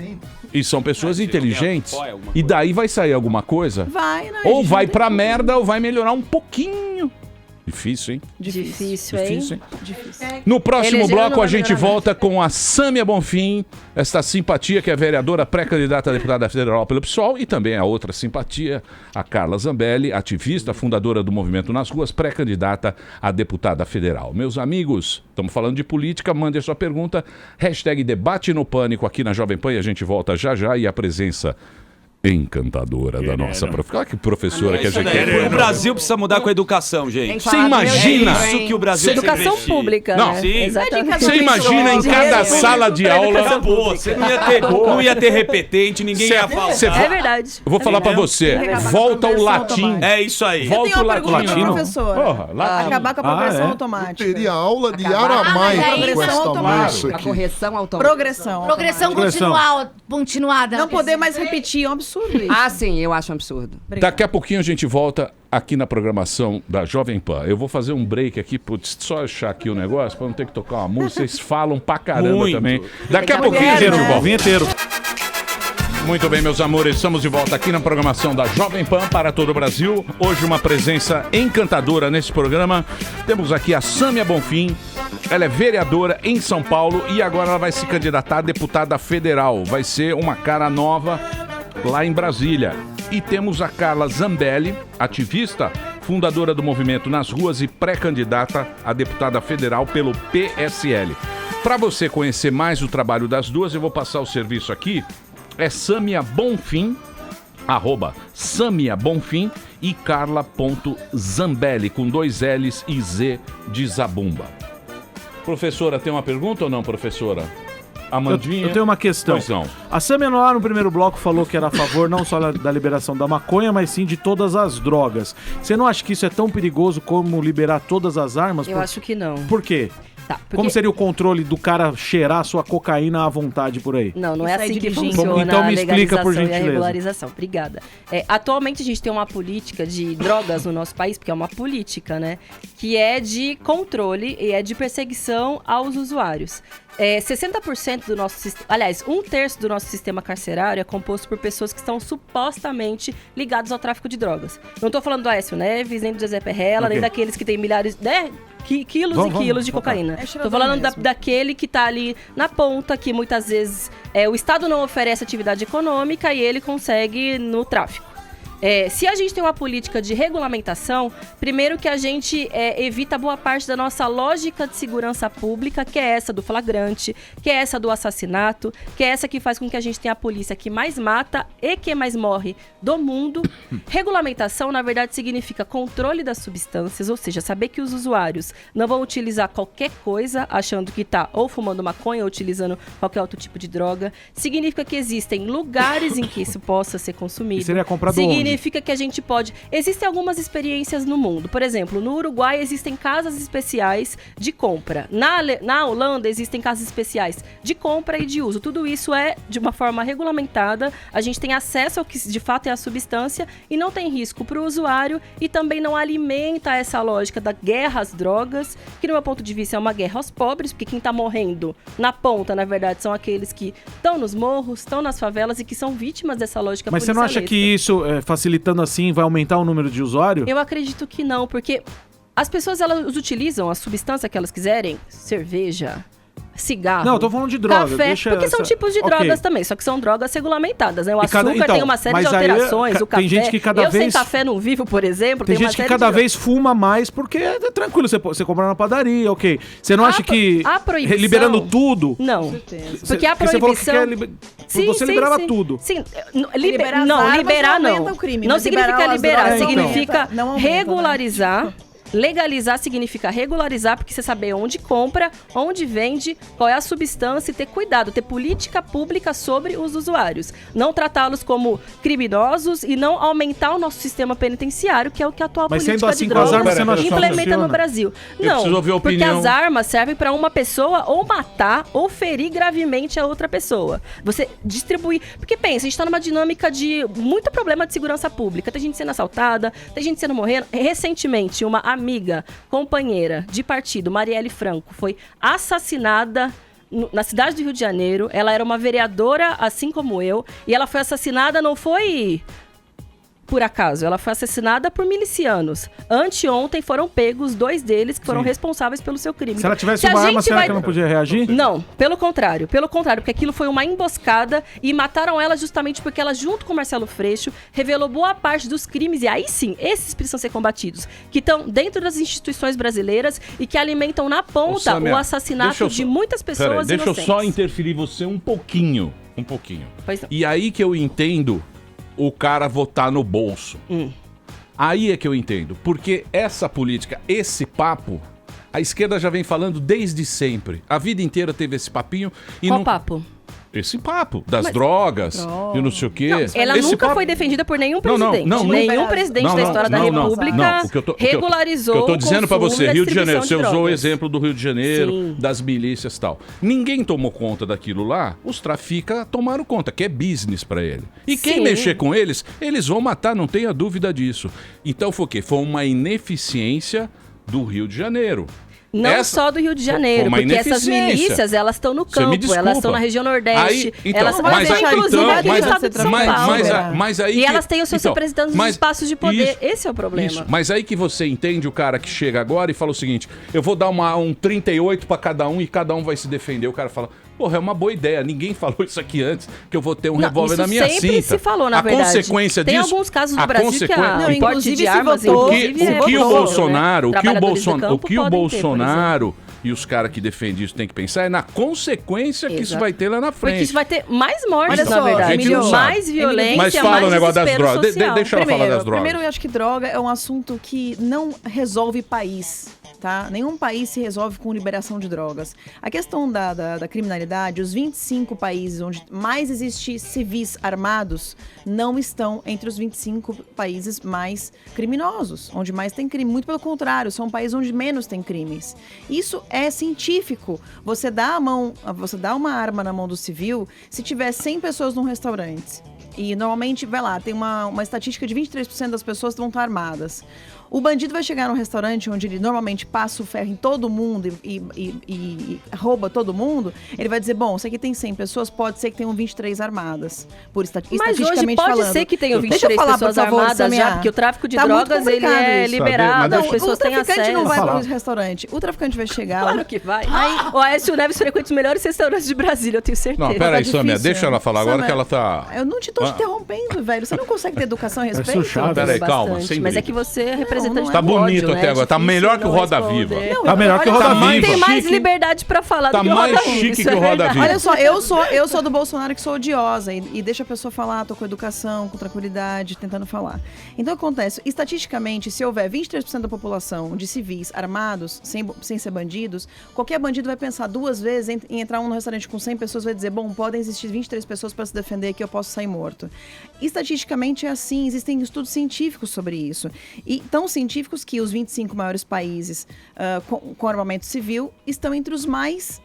E são pessoas inteligentes. E daí vai sair alguma coisa? Vai, né? Ou vai pra merda ou vai melhorar um pouquinho. Difícil, hein? Difícil, hein? Difícil. No próximo bloco a gente volta com a Sâmia Bonfim, esta simpatia que é vereadora pré-candidata a deputada federal pelo PSOL, e também a outra simpatia, a Carla Zambelli, ativista, fundadora do Movimento nas Ruas, pré-candidata a deputada federal. Meus amigos, estamos falando de política, mande a sua pergunta, #debate no pânico aqui na Jovem Pan, e a gente volta já já, e a presença encantadora da nossa professora. Que professora que a gente quer. O Brasil precisa mudar com a educação, gente. Você imagina? É isso que o Brasil Educação pública. Não, né? sim. Você imagina em cada sala de aula. Acabou. Você não ia ter repetente, ninguém ia falar. É verdade. Eu vou falar pra você. Volta o latim. É isso aí. Volta o latim. Professora. Acabar com a progressão automática. Eu teria aula de aramaico com esta moça A aqui. correção automática. Progressão continuada. Não poder mais repetir, é um absurdo isso. Ah, sim, eu acho um absurdo. Daqui a pouquinho a gente volta aqui na programação da Jovem Pan. Eu vou fazer um break aqui, putz, só achar aqui o negócio, pra não ter que tocar uma música. Vocês falam pra caramba também. Daqui a pouquinho a gente volta. Vinheteiro. Muito bem, meus amores, estamos de volta aqui na programação da Jovem Pan para todo o Brasil. Hoje uma presença encantadora nesse programa. Temos aqui a Sâmia Bonfim. Ela é vereadora em São Paulo e agora ela vai se candidatar a deputada federal. Vai ser uma cara nova lá em Brasília. E temos a Carla Zambelli, ativista, fundadora do Movimento nas Ruas e pré-candidata a deputada federal pelo PSL. Para você conhecer mais o trabalho das duas, eu vou passar o serviço aqui. É Sâmia Bonfim, @Sâmia Bonfim e Carla.Zambelli, com 2 L's e Z de Zabumba. Professora, tem uma pergunta ou não, professora? Amandinha? Eu tenho uma questão. Pois não. A Sâmia lá no primeiro bloco falou que era a favor não só da liberação da maconha, mas sim de todas as drogas. Você não acha que isso é tão perigoso como liberar todas as armas? Eu acho que não. Por quê? Tá, porque... Como seria o controle do cara cheirar sua cocaína à vontade por aí? Não é assim que funciona então me explica, por a legalização e a gentileza. regularização. Obrigada. Atualmente a gente tem uma política de drogas no nosso país, porque é uma política, né? Que é de controle e é de perseguição aos usuários. 60% do nosso sistema, aliás, 1/3 do nosso sistema carcerário é composto por pessoas que estão supostamente ligadas ao tráfico de drogas. Não estou falando do Aécio Neves, nem do José Perrella, nem daqueles que têm milhares, quilos e quilos de cocaína. Estou falando daquele que está ali na ponta, que muitas vezes o Estado não oferece atividade econômica e ele consegue no tráfico. Se a gente tem uma política de regulamentação, primeiro que a gente evita boa parte da nossa lógica de segurança pública, que é essa do flagrante, que é essa do assassinato, que é essa que faz com que a gente tenha a polícia que mais mata e que mais morre do mundo. Regulamentação, na verdade, significa controle das substâncias, ou seja, saber que os usuários não vão utilizar qualquer coisa achando que está ou fumando maconha ou utilizando qualquer outro tipo de droga. Significa que existem lugares em que isso possa ser consumido. E seria comprado onde? significa que a gente pode... Existem algumas experiências no mundo. Por exemplo, no Uruguai existem casas especiais de compra. Na Holanda existem casas especiais de compra e de uso. Tudo isso é de uma forma regulamentada. A gente tem acesso ao que de fato é a substância e não tem risco para o usuário e também não alimenta essa lógica da guerra às drogas, que no meu ponto de vista é uma guerra aos pobres, porque quem está morrendo na ponta, na verdade, são aqueles que estão nos morros, estão nas favelas e que são vítimas dessa lógica Mas você não acha que isso, facilitando assim, vai aumentar o número de usuários? Eu acredito que não, porque as pessoas elas utilizam a substância que elas quiserem, cerveja, cigarro, não, eu tô falando de droga. Café, porque são tipos de drogas também, só que são drogas regulamentadas, né? O açúcar tem uma série de alterações, o café... Tem gente que cada vez... sem café não vivo, por exemplo, tem gente que cada vez fuma mais, porque é tranquilo, você compra na padaria, ok. Você não acha que a proibição... liberando tudo... Não, porque a proibição... Você liberava tudo. Sim, liberar não. Não significa liberar, significa regularizar... Legalizar significa regularizar, porque você saber onde compra, onde vende, qual é a substância e ter cuidado, ter política pública sobre os usuários. Não tratá-los como criminosos e não aumentar o nosso sistema penitenciário, que é o que a atual política de drogas implementa no Brasil. Não, porque as armas servem para uma pessoa ou matar ou ferir gravemente a outra pessoa. Você distribuir... Porque pensa, a gente está numa dinâmica de muito problema de segurança pública. Tem gente sendo assaltada, tem gente sendo morrendo. Recentemente, uma amiga, companheira de partido, Marielle Franco, foi assassinada na cidade do Rio de Janeiro. Ela era uma vereadora, assim como eu, e ela foi assassinada, não foi por acaso, ela foi assassinada por milicianos. Anteontem foram pegos 2 deles que foram responsáveis pelo seu crime. Se ela tivesse uma arma, será que ela não podia reagir? Não, pelo contrário, porque aquilo foi uma emboscada e mataram ela justamente porque ela, junto com Marcelo Freixo, revelou boa parte dos crimes, e aí sim, esses precisam ser combatidos, que estão dentro das instituições brasileiras e que alimentam na ponta Samia, o assassinato de muitas pessoas inocentes. Deixa eu só interferir você um pouquinho. E aí que eu entendo o cara votar no bolso. Aí é que eu entendo. Porque essa política, esse papo, a esquerda já vem falando desde sempre. A vida inteira teve esse papinho. E Qual papo? Esse papo das drogas e não sei o quê. Não, ela nunca foi defendida por nenhum presidente. Nenhum presidente da história da República regularizou o eu tô dizendo pra você, Rio de Janeiro, você usou o drogas. exemplo do Rio de Janeiro, das milícias e tal. Ninguém tomou conta daquilo lá, os trafica tomaram conta, que é business pra ele. E quem mexer com eles, eles vão matar, não tenha dúvida disso. Então foi o quê? Foi uma ineficiência do Rio de Janeiro. Não só do Rio de Janeiro, porque essas milícias, elas estão no campo, elas estão na região Nordeste, elas podem ser inclusive aqui no estado de São Paulo. E elas têm os seus representantes nos espaços de poder, esse é o problema. Mas aí que você entende o cara que chega agora e fala o seguinte, eu vou dar um 38 pra cada um e cada um vai se defender. O cara fala, porra, é uma boa ideia, ninguém falou isso aqui antes, que eu vou ter um revólver na minha cinta. Sempre se falou, na verdade. A consequência disso... Tem alguns casos no Brasil que o porte de armas, o que o Bolsonaro e os caras que defendem isso têm que pensar é na consequência que isso vai ter lá na frente. Porque isso vai ter mais mortes, na verdade. Mais violência, mas fala o negócio das drogas. Deixa ela falar das drogas. Primeiro, eu acho que droga é um assunto que não resolve país. Tá? Nenhum país se resolve com liberação de drogas. A questão da criminalidade, os 25 países onde mais existe civis armados não estão entre os 25 países mais criminosos, onde mais tem crime. Muito pelo contrário, são países onde menos tem crimes. Isso é científico. Você dá uma arma na mão do civil se tiver 100 pessoas num restaurante. E normalmente, vai lá, tem uma estatística de 23% das pessoas vão estar armadas. O bandido vai chegar num restaurante onde ele normalmente passa o ferro em todo mundo e rouba todo mundo. Ele vai dizer, bom, se aqui tem 100 pessoas, pode ser que tenham 23 armadas, estatisticamente falando. Mas hoje pode ser que tenham 23 pessoas armadas já, porque o tráfico de drogas, ele é liberado, as pessoas têm acesso. O traficante não vai para o restaurante. O traficante vai chegar... Claro que vai. O Aécio Neves frequenta os melhores restaurantes de Brasília, eu tenho certeza. Não, peraí, Samia, deixa ela falar agora que ela tá... Eu não te tô te interrompendo, velho. Você não consegue ter educação e respeito? Peraí, calma. Mas é que você representa tá bonito até agora, tá melhor que o Roda Viva. Tá melhor que o Roda Viva. Tem mais liberdade pra falar Tá do que o Roda mais Viva. chique isso que o é Roda verdade. Viva. Olha só, eu sou do Bolsonaro que sou odiosa e deixa a pessoa falar, tô com educação, com tranquilidade, tentando falar. Então, o que acontece? Estatisticamente, se houver 23% da população de civis armados, sem ser bandidos, qualquer bandido vai pensar 2 vezes em entrar num restaurante com 100 pessoas, vai dizer, bom, podem existir 23 pessoas para se defender que eu posso sair morto. Estatisticamente é assim, existem estudos científicos sobre isso. E tão científicos que os 25 maiores países com armamento civil estão entre os mais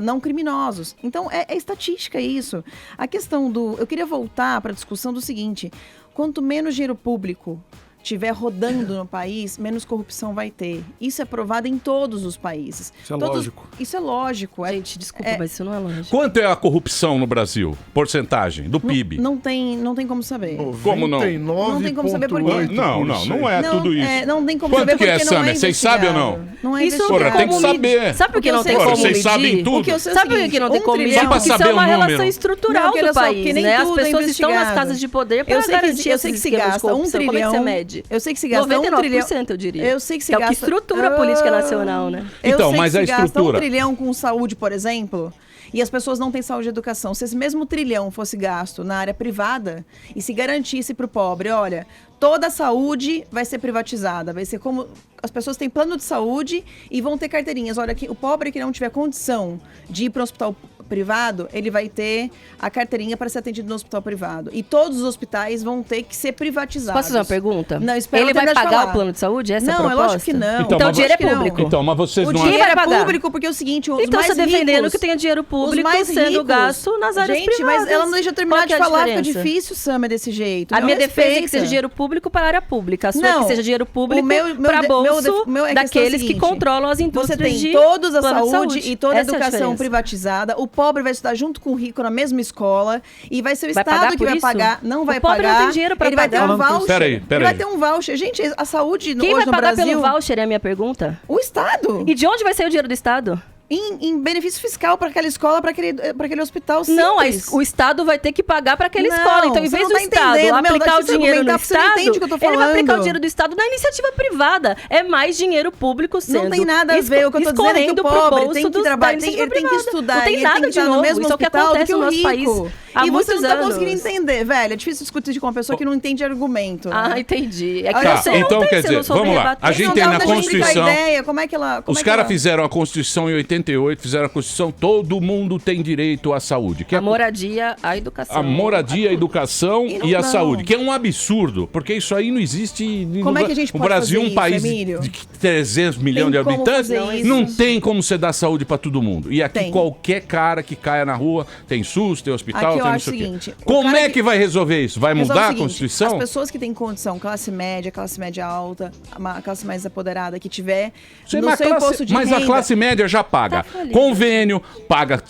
não criminosos. Então, é estatística isso. A questão eu queria voltar para a discussão do seguinte, quanto menos dinheiro público estiver rodando no país, menos corrupção vai ter. Isso é provado em todos os países. Isso é lógico. Isso é lógico. Gente, desculpa, mas isso não é lógico. Quanto é a corrupção no Brasil? Porcentagem do PIB? Não tem como saber. Como não? Não tem como saber por quê. Não é tudo isso. Não tem como Quanto saber que porque é, não é Samia? Vocês sabem ou não? Não é Isso investigado. Porra, tem que saber. Sabe por que não tem Porra, como vocês medir? sabem tudo. Porque eu sei o Sabe por seguinte, que não tem como medir? Só pra Porque isso saber é uma o número. relação estrutural Não, olha do só, país, porque nem né? As tudo é pessoas estão nas investigado. casas de poder para Eu sei garantir que se gasta 1 trilhão. Como é que você mede? Eu sei que se gasta 1 trilhão. 99%, eu diria. Eu sei que se é o gasta... que estrutura a política nacional, né? Então, sei mas que a se gasta estrutura... 1 trilhão com saúde, por exemplo, e as pessoas não têm saúde e educação. Se esse mesmo trilhão fosse gasto na área privada e se garantisse para o pobre, olha, toda a saúde vai ser privatizada, vai ser como... As pessoas têm plano de saúde e vão ter carteirinhas. Olha, o pobre que não tiver condição de ir para um hospital privado, ele vai ter a carteirinha para ser atendido no hospital privado. E todos os hospitais vão ter que ser privatizados. Posso fazer uma pergunta? Não, espera Ele vai terminar de pagar falar. o plano de saúde? Essa é a Não, é proposta? lógico que não. Então o dinheiro é lógico que não. público. Então, mas vocês O não dinheiro vai é pagar? público porque é o seguinte, os Então mais você tá defendendo ricos, que tenha dinheiro os público mais sendo ricos. gasto nas áreas Gente, privadas. mas ela não deixa eu terminar Qual que de é a falar, fica diferença? difícil, Sam, desse jeito. A Não minha defesa é que respeita. seja dinheiro público para a área pública. A sua é Não, que seja dinheiro público meu para bolso meu é daqueles que seguinte, controlam as você indústrias tem de todos a plano de saúde e toda a Essa é educação diferença. privatizada. O pobre vai estudar junto com o rico na mesma escola e vai ser o Vai pagar Estado que por vai isso? pagar. Não vai O pobre pagar. não tem dinheiro pra ele vai ter pagar. um voucher. Peraí. Ele vai ter um voucher. Gente, a saúde Quem hoje vai no pagar Brasil... pelo voucher é a minha pergunta? O Estado. E de onde vai sair o dinheiro do Estado? Em benefício fiscal para aquela escola, para aquele hospital Não, simples. o Estado vai ter que pagar para aquela Não, escola. Então, em você vez não do tá Estado entendendo. Meu, aplicar o deixa eu dinheiro no argumentar, porque você não Estado, entende o que eu tô ele vai aplicar falando. o dinheiro do Estado na iniciativa privada. É mais dinheiro público sendo Não tem nada a ver. O que eu tô dizendo é que escorrendo o pro pobre bolso tem que da trabalhar, iniciativa ele tem que privada. estudar, Não tem ele nada tem que de estar no novo. mesmo Isso é o que hospital do acontece que no o nosso rico. país há E você não tá muitos conseguindo anos. entender, velho. É difícil discutir com uma pessoa que não entende argumento. né? Ah, entendi. É que Olha você só. não Então, tem, quer você dizer, não soube vamos lá. rebater. A gente Não, tem ela na deixa eu explicar Constituição... a ideia, como é que ela... Os caras fizeram a Constituição em 88, fizeram a Constituição, todo mundo tem direito à saúde. Que é A moradia, a educação. a moradia, a educação E não- e a não. saúde, que é um absurdo, porque isso aí não existe. Como é que a gente O pode Brasil é fazer um país isso, Emílio? de 300 milhões de Tem como habitantes, fazer isso? não tem como você dar saúde pra todo mundo. E aqui Tem. qualquer cara que caia na rua tem SUS, tem hospital, Aqui eu tem não acho sei o o quê. seguinte, o Como cara é que vai resolver isso? Vai Resolve mudar o a seguinte, Constituição? As pessoas que têm condição, classe média alta, uma classe mais apoderada, que tiver Sim, no mas seu a classe- imposto de mas renda... a classe média já paga falido. convênio, paga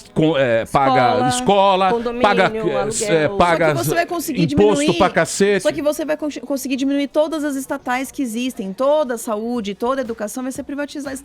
escola, condomínio, paga, aluguel. paga Só que você vai conseguir imposto diminuir. pra cacete. Só que você vai conseguir diminuir todas as estatais que existem. Toda a saúde, toda a educação vai ser privatizada,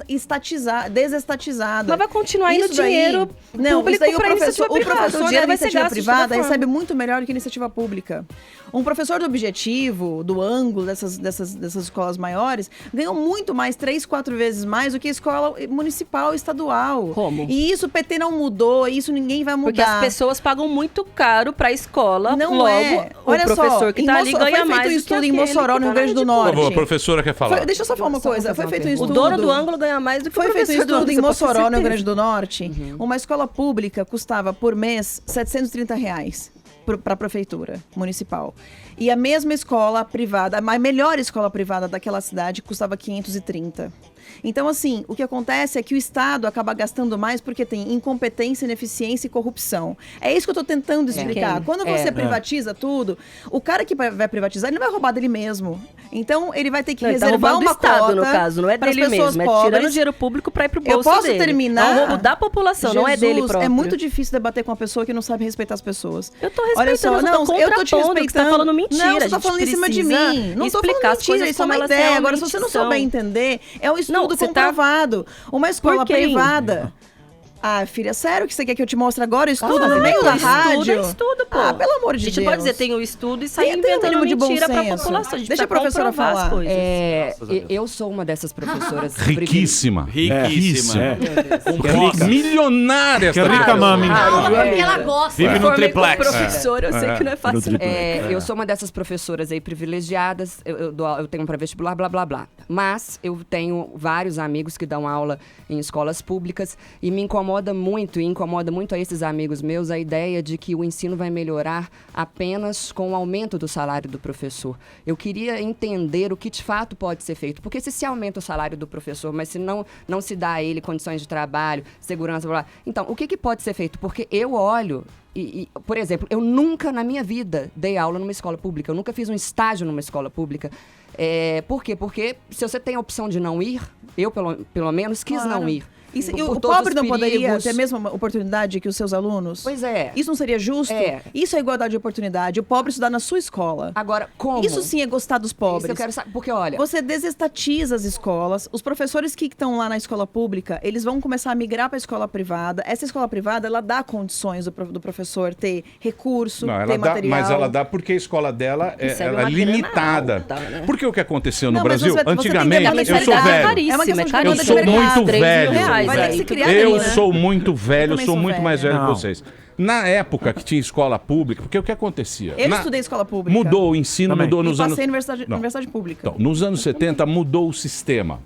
desestatizada. Mas vai continuar indo Isso daí- dinheiro Não, público isso daí pra iniciativa o privada. O professor dinheiro da vai ser iniciativa gasto de privada toda forma. recebe muito melhor do que a iniciativa pública. Um professor do Objetivo, do Ângulo, dessas escolas maiores, ganham muito mais, 3, 4 vezes mais do que a escola municipal, estadual. Como? E isso o PT não mudou, isso ninguém vai mudar. Porque as pessoas pagam muito caro pra escola, Não logo é. o Olha professor só, que em tá ali Mossoró- ganha foi feito mais um do que estudo em aquele Mossoró, que no tá Rio Grande do na Por Norte. favor, a professora quer falar. Deixa eu só falar uma coisa. Foi feito um O estudo... dono do ângulo ganha mais do que Foi o feito um professor do estudo ângulo. em você pode ter Mossoró, no Rio certeza. Grande do Norte. Uma escola pública custava por mês R$730 para a prefeitura municipal. E a mesma escola privada, a melhor escola privada daquela cidade, custava 530. Então, assim, o que acontece é que o Estado acaba gastando mais porque tem incompetência, ineficiência e corrupção. É isso que eu estou tentando explicar. Ok. Quando você É. privatiza tudo, o cara que vai privatizar, ele não vai roubar dele mesmo. Então, ele vai ter que Não, ele tá reservar roubando uma do Estado, cota no caso, não é pras dele pessoas mesmo. É tirando pobres. dinheiro público pra ir pro Eu bolso posso dele. terminar? É um roubo da população, não é dele Jesus, próprio. É muito difícil debater com uma pessoa que não sabe respeitar as pessoas. Eu tô Olha só, respeitando, não, eu eu tô te contrapondo, respeitando. que você tá falando mentira. Não, você A tá gente falando em cima de precisa mim. Não tô explicar falando as mentira, coisas isso é como uma elas ideia. Agora, se realmente você não são. souber entender, é um estudo você tá- comprovado. Uma escola Por quem? privada. Ah, filha, sério que você quer que eu te mostre agora? Estudo no meio da rádio? Estudo, pô. Ah, pelo amor de Deus. A gente pode dizer, tem o estudo e sair Tem um inventando mínimo de mentira bom pra senso. população. A gente Deixa a precisa professora comprovar as falar. coisas. Eu sou uma dessas professoras. Riquíssima. Riquíssima. Milionária. Que rica, mami. Porque ela gosta. Vive no triplex. Professora, eu sei que não é fácil. Eu sou uma dessas professoras aí privilegiadas. Eu tenho um pré-vestibular, blá, blá, blá. Mas eu tenho vários amigos que dão aula em escolas públicas e me incomoda muito, e incomoda muito a esses amigos meus, a ideia de que o ensino vai melhorar apenas com o aumento do salário do professor. Eu queria entender o que de fato pode ser feito. Porque se aumenta o salário do professor, mas se não se dá a ele condições de trabalho, segurança, blá, blá. Então, o que pode ser feito? Porque eu olho por exemplo, eu nunca na minha vida dei aula numa escola pública. Eu nunca fiz um estágio numa escola pública. Por quê? Porque se você tem a opção de não ir, eu pelo menos quis não ir. E o pobre não poderia ter a mesma oportunidade que os seus alunos? Pois é. Isso não seria justo? Isso é igualdade de oportunidade. O pobre estudar na sua escola. Agora, como? Isso sim é gostar dos pobres. Isso eu quero saber. Porque, olha... Você desestatiza as escolas. Os professores que estão lá na escola pública, eles vão começar a migrar para a escola privada. Essa escola privada, ela dá condições do professor ter recurso, ter material. Mas ela dá porque a escola dela ela é limitada. Alta, né? Porque o que aconteceu no Não, mas Brasil, você antigamente, tem que eu sou velho. caríssima, É uma questão de Eu conta de sou mercado. muito velho. Vai ter que se criar Eu ali, né? sou muito velho, também sou sou muito mais velho velha. que Não. vocês. Na época que tinha escola pública, porque o que acontecia? Eu estudei escola pública. Mudou o ensino, Também. mudou E nos anos... passei em universidade pública. Então, nos anos 70 mudou o sistema.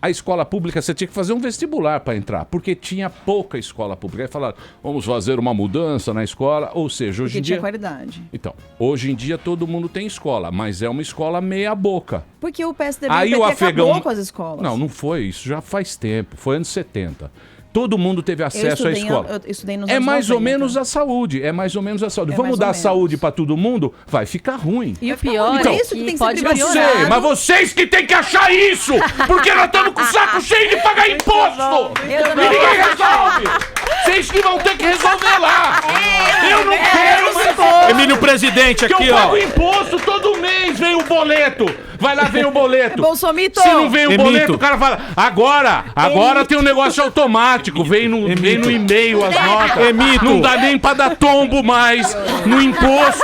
A escola pública, você tinha que fazer um vestibular para entrar, porque tinha pouca escola pública. Aí falaram, vamos fazer uma mudança na escola, ou seja, hoje Porque em tinha dia... qualidade. Então, hoje em dia todo mundo tem escola, mas é uma escola meia boca. Porque o PSDB Aí o afegão... acabou com as escolas. Não foi isso, já faz tempo, foi anos 70. Todo mundo teve acesso à escola. Eu estudei nos É anos mais 90. ou menos a saúde, é mais ou menos a saúde. É Vamos mais dar ou menos. saúde para todo mundo? Vai ficar ruim. E o pior Então, é isso que tem que ser pode Eu privilegiado. sei, mas vocês que têm que achar isso! Porque nós estamos com o saco cheio de pagar imposto! E ninguém resolve! Vocês que vão ter que resolver lá! Eu não quero mais imposto! Emílio Presidente Que aqui, eu ó. pago imposto todo mês, vem o boleto! Vai lá, vem o boleto! Bolsomito! Se não vem o Emito. boleto, o cara fala, agora tem um negócio automático, vem no e-mail as notas. Emito. Não dá nem pra dar tombo mais no imposto.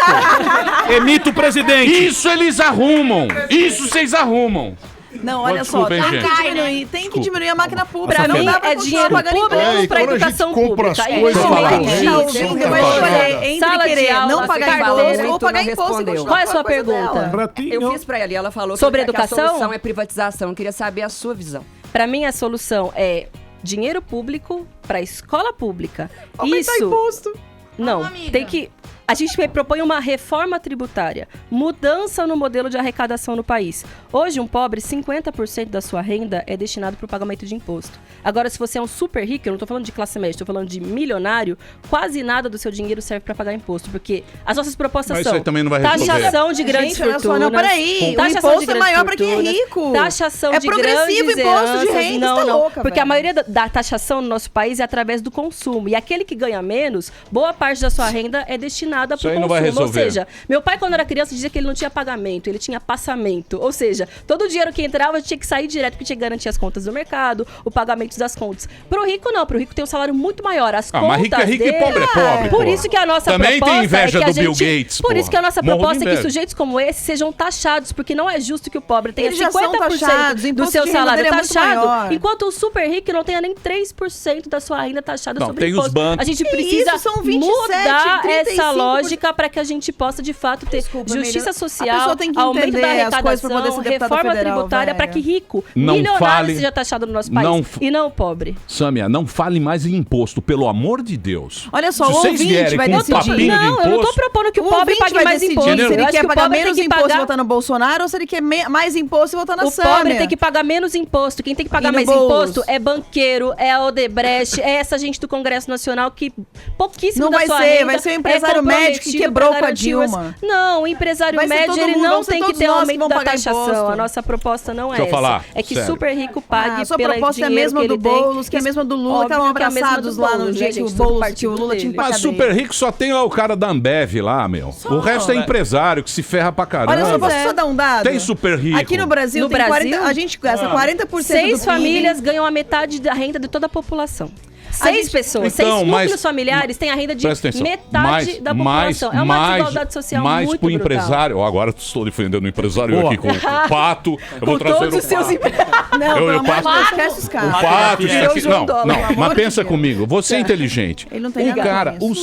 Emito Presidente. Isso eles arrumam. Isso vocês arrumam. Não, olha Desculpa, só, hein, tem que gente. diminuir, tem que diminuir a máquina pública. Pra Não mim dá pra é continuar dinheiro pagando público imposto. pra quando a gente educação compra as pública. coisas, Isso fala, é gente, Não, legítimo. gente, não você vai tá escolher nada. entre Sala de querer aula, não pagar Cardoso imposto ou pagar não imposto e respondeu. continuar Qual é a sua com coisa pergunta? dela. Eu fiz pra ela e ela falou Sobre que educação? a solução é privatização. Eu queria saber a sua visão. Pra mim, a solução é dinheiro público pra escola pública. Aumentar imposto. Não, amiga. tem que... A gente propõe uma reforma tributária, mudança no modelo de arrecadação no país. Hoje, um pobre, 50% da sua renda é destinado para o pagamento de imposto. Agora, se você é um super rico, eu não estou falando de classe média, estou falando de milionário, quase nada do seu dinheiro serve para pagar imposto, porque as nossas propostas Mas são isso aí também não vai resolver. taxação de grandes Gente, olha só, fortunas. não, peraí. O taxação imposto de é grandes maior pra quem é fortunas, rico. Taxação É de progressivo grandes imposto de heranças. renda, Não, você tá não, louca, porque a velho. maioria da taxação no nosso país é através do consumo. E aquele que ganha menos, boa parte da sua renda é destinada Isso para o aí consumo. não vai Ou resolver. seja, meu pai, quando era criança, dizia que ele não tinha pagamento, ele tinha passamento. Ou seja, todo o dinheiro que entrava tinha que sair direto, porque tinha que garantir as contas do mercado, o pagamento das contas. Pro rico, não. Pro rico tem um salário muito maior. As contas mas rico é rico e dele... pobre é pobre, Por porra. isso que a nossa Também proposta tem inveja é que a do Bill gente... Gates, Por isso porra. que a nossa Morro de proposta é que inveja. sujeitos como esse sejam taxados, porque não é justo que o pobre tenha Eles já são 50% taxados, o do imposto seu de renda salário dele é muito taxado, maior. enquanto o super rico não tenha nem 3% da sua renda taxada Não, sobre tem os imposto. bancos. A gente Que precisa isso? São 27, mudar 35%. essa lógica para que a gente possa, de fato, ter justiça Emílio, a social, pessoa tem que aumento da entender as coisas pra poder arrecadação, ser deputada reforma federal, tributária para velho. que rico, Não milionário fale- seja taxado no nosso país não- e não o pobre. Sâmia, não fale mais em imposto, pelo amor de Deus. Olha só, Se o vocês ouvinte vierem vai com um decidir. papinho de Não, eu não tô imposto... propondo que o, O pobre ouvinte pague vai mais decidir imposto. se Eu ele acho quer que o pagar pobre menos tem que imposto e pagar... votar no Bolsonaro ou se ele quer mais imposto e votar na O Sâmia. pobre tem que pagar menos imposto. Quem tem que pagar E no mais Boulos? imposto é banqueiro, é a Odebrecht, é essa gente do Congresso Nacional que pouquíssimo Não da vai sua ser, renda vai ser o é empresário médio que comprometido quebrou pra com a garantir Dilma. Não, o empresário Vai ser médio todo ele mundo, não vão ser tem que todos ter nós que aumento vão da pagar taxação. imposto. A nossa proposta não é Deixa eu essa. falar, É que sério. super rico pague A sua pelo proposta é a dinheiro mesma que do ele tem. Boulos, que é a mesma do Lula, que estavam Óbvio que é a mesma abraçados do lá no Boulos, dia né, que o gente? Sobre Boulos, que o Lula tinha que ir pra Mas cadeia. super rico só tem lá o cara da Ambev lá, meu. O resto é empresário que se ferra pra caramba. Olha só, posso só dar um dado? Tem super rico. Aqui no Brasil, No tem Brasil? 40, a gente gasta 40% do PIB. 6 famílias ganham a metade da renda de toda a população. 6 pessoas, Então, 6 mas- núcleos familiares têm a renda de Presta atenção. metade da população. É uma desigualdade social mais muito pro brutal. empresário. Agora estou defendendo o empresário Boa. aqui com o Pato. Eu vou Com trazer todos o os seus Pato. empregados. Não, Eu pelo amor de passo- Deus, esquece os caras. O Pato, isso Virou aqui. João Não, Dólar, não, pelo amor mas de pensa Deus. comigo. Você é inteligente. Ele não tem nada cara, com isso.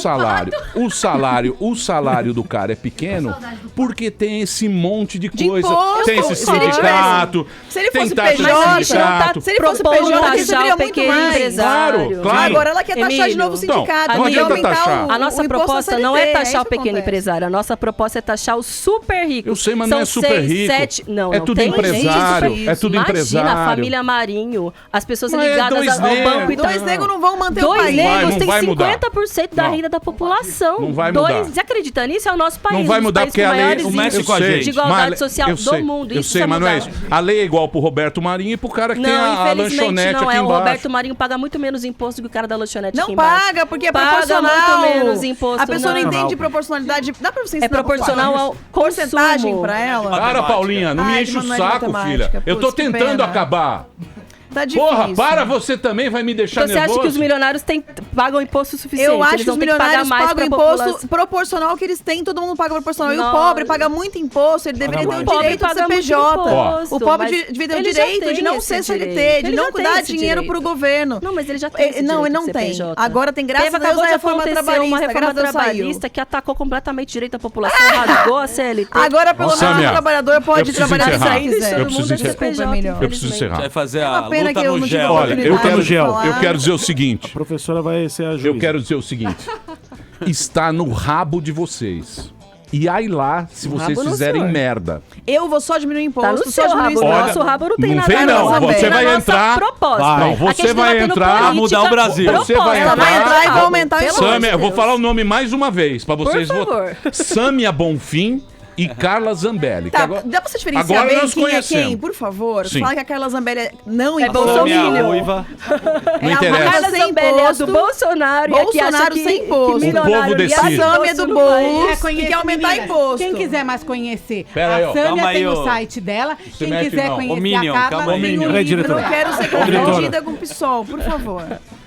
o salário do cara é pequeno porque tem esse monte de coisa. imposto. Tem esse Se ele sindicato. Se ele tem fosse taxa de PJ, sindicato. se ele fosse propondo PJ, ele taxar receberia o muito pequeno mais. empresário. Claro. Agora ela quer taxar de Emílio, novo o sindicato. então, não quer adianta aumentar taxar. A nossa o imposto proposta da não é CLT, taxar o isso que pequeno acontece. empresário. A nossa proposta é taxar o super rico. Eu sei, mas São não é super 6, rico. 7... Não, É não tudo tem empresário, gente é tudo Imagina empresário. a família Marinho, as pessoas Mas é ligadas dois ao Banco negros. Itaú. 2 negros não vão manter o Dois país. negros não têm vai mudar. 50% da Não. renda da população. Não vai mudar. Você acredita nisso? É o nosso país. Não vai um dos mudar países porque com a lei. maiores o índices México a gente. de igualdade Mas social eu do sei, mundo. Eu Isso sei, precisa mas não é mudar. isso. A lei é igual pro Roberto Marinho e pro cara que tem Não, a infelizmente lanchonete não. aqui É o embaixo. Roberto Marinho paga muito menos imposto do que o cara da lanchonete Não aqui embaixo. paga, porque é Paga proporcional. muito menos imposto. A pessoa não não. entende proporcionalidade. Dá pra você É ensinar proporcional ao porcentagem consumo. pra ela? Para, Paulinha, não me Ai, enche o Manuel de saco, matemática. filha. Eu tô Putz, que tentando pena. acabar. Tá difícil. Porra, para você também, vai me deixar Então você nervoso. acha que os milionários pagam imposto suficiente? Eu acho Eles que os vão ter pagar milionários mais pagam pra imposto população. proporcional ao que eles têm, todo mundo paga proporcional. E o Não. pobre paga muito imposto, ele deveria ter o O pobre direito de ser paga muito PJ. imposto, O pobre mas devia ter o ele já direito de tem não esse ser CLT, direito. de Ele não já tem dar esse dinheiro direito. pro governo. Não, mas ele já tem esse Não, direito ele não de ser tem. PJ. Agora tem, graças a Deus, Acabou a de reforma acontecer trabalhista. uma reforma graças a Deus saiu. trabalhista que atacou completamente o direito da população, rasgou a CLT. Agora, pelo menos, Samia, o trabalhador eu pode preciso trabalhar encerrar. se quiser. Eu preciso encerrar. Eu preciso encerrar. Vai fazer uma a pena luta que eu no não tive gel. Olha, eu oportunidade de quero, falar. eu quero dizer o seguinte. A professora vai ser a juíza. Eu quero dizer o seguinte. Está no rabo de vocês. E aí lá, se No vocês rabo não, fizerem senhor. merda. Eu vou só diminuir imposto, Tá no só seu diminuir rabo. imposto. Nosso rabo não tem Não nada vem a ver não, com você a vai nossa entrar. proposta. Não, Aqui a você gente tá vai batendo entrar. política, Mudar o Brasil. Você vai Ela vai entrar e vai aumentar o Pelo imposto. amor de Samia, eu vou Deus. falar o nome mais uma vez pra vocês Por favor. votarem. Samia Bonfim e Carla Zambelli. que Tá, agora dá pra você diferenciar agora bem nós quem é conhecemos. quem, por favor? Sim. Fala que a Carla Zambelli não É imposto. bolsominion. Ruiva. Não É a interessa. Carla Carla Zambelli é do Bolsonaro e aqui acha Bolsonaro que, sem imposto. que O povo milionário decide. A aliás, Sâmia é doce do no Bolso, país. que quer aumentar imposto. Quem quiser mais conhecer, Pera aí, ó. a Sâmia Calma aí, tem ó. o site dela. Quem mete quiser não. conhecer Ô, Minion, a Carla, calma aí. tem Minion. um É, livro diretora. Eu não quero ser Diretora. confundida com o PSOL, por favor.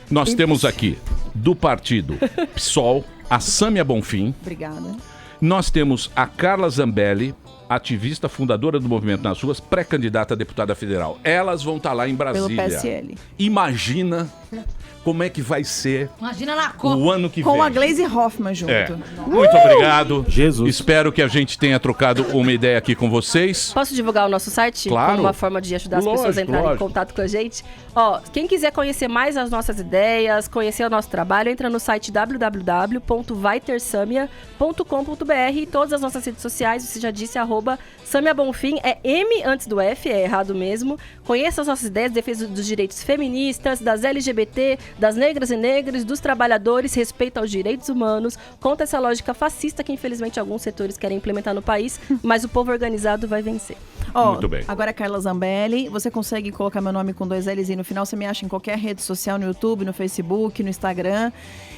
Nós temos aqui, do partido PSOL, a Sâmia Bonfim. Obrigada. Nós temos a Carla Zambelli, ativista fundadora do Movimento nas Ruas, pré-candidata a deputada federal. Elas vão estar lá em Brasília. Pelo PSL. Imagina como é que vai ser Imagina na Copa. o ano que Com vem. a Glaze Hoffman junto. É. Muito obrigado. Jesus. Espero que a gente tenha trocado uma ideia aqui com vocês. Posso divulgar o nosso site? Claro. Como uma forma de ajudar as Lógico, pessoas a entrarem lógico. em contato com a gente. Ó, quem quiser conhecer mais as nossas ideias, conhecer o nosso trabalho, entra no site www.vaitersamia.com.br e todas as nossas redes sociais, você já disse, @Samia Bonfim, é M antes do F, é errado mesmo. Conheça as nossas ideias, defesa dos direitos feministas, das LGBT, das negras e negros, dos trabalhadores, respeito aos direitos humanos, contra essa lógica fascista que infelizmente alguns setores querem implementar no país, mas o povo organizado vai vencer. Ó, Muito bem. Agora, Carla Zambelli, você consegue colocar meu nome com 2 L's e no final você me acha em qualquer rede social, no YouTube, no Facebook, no Instagram.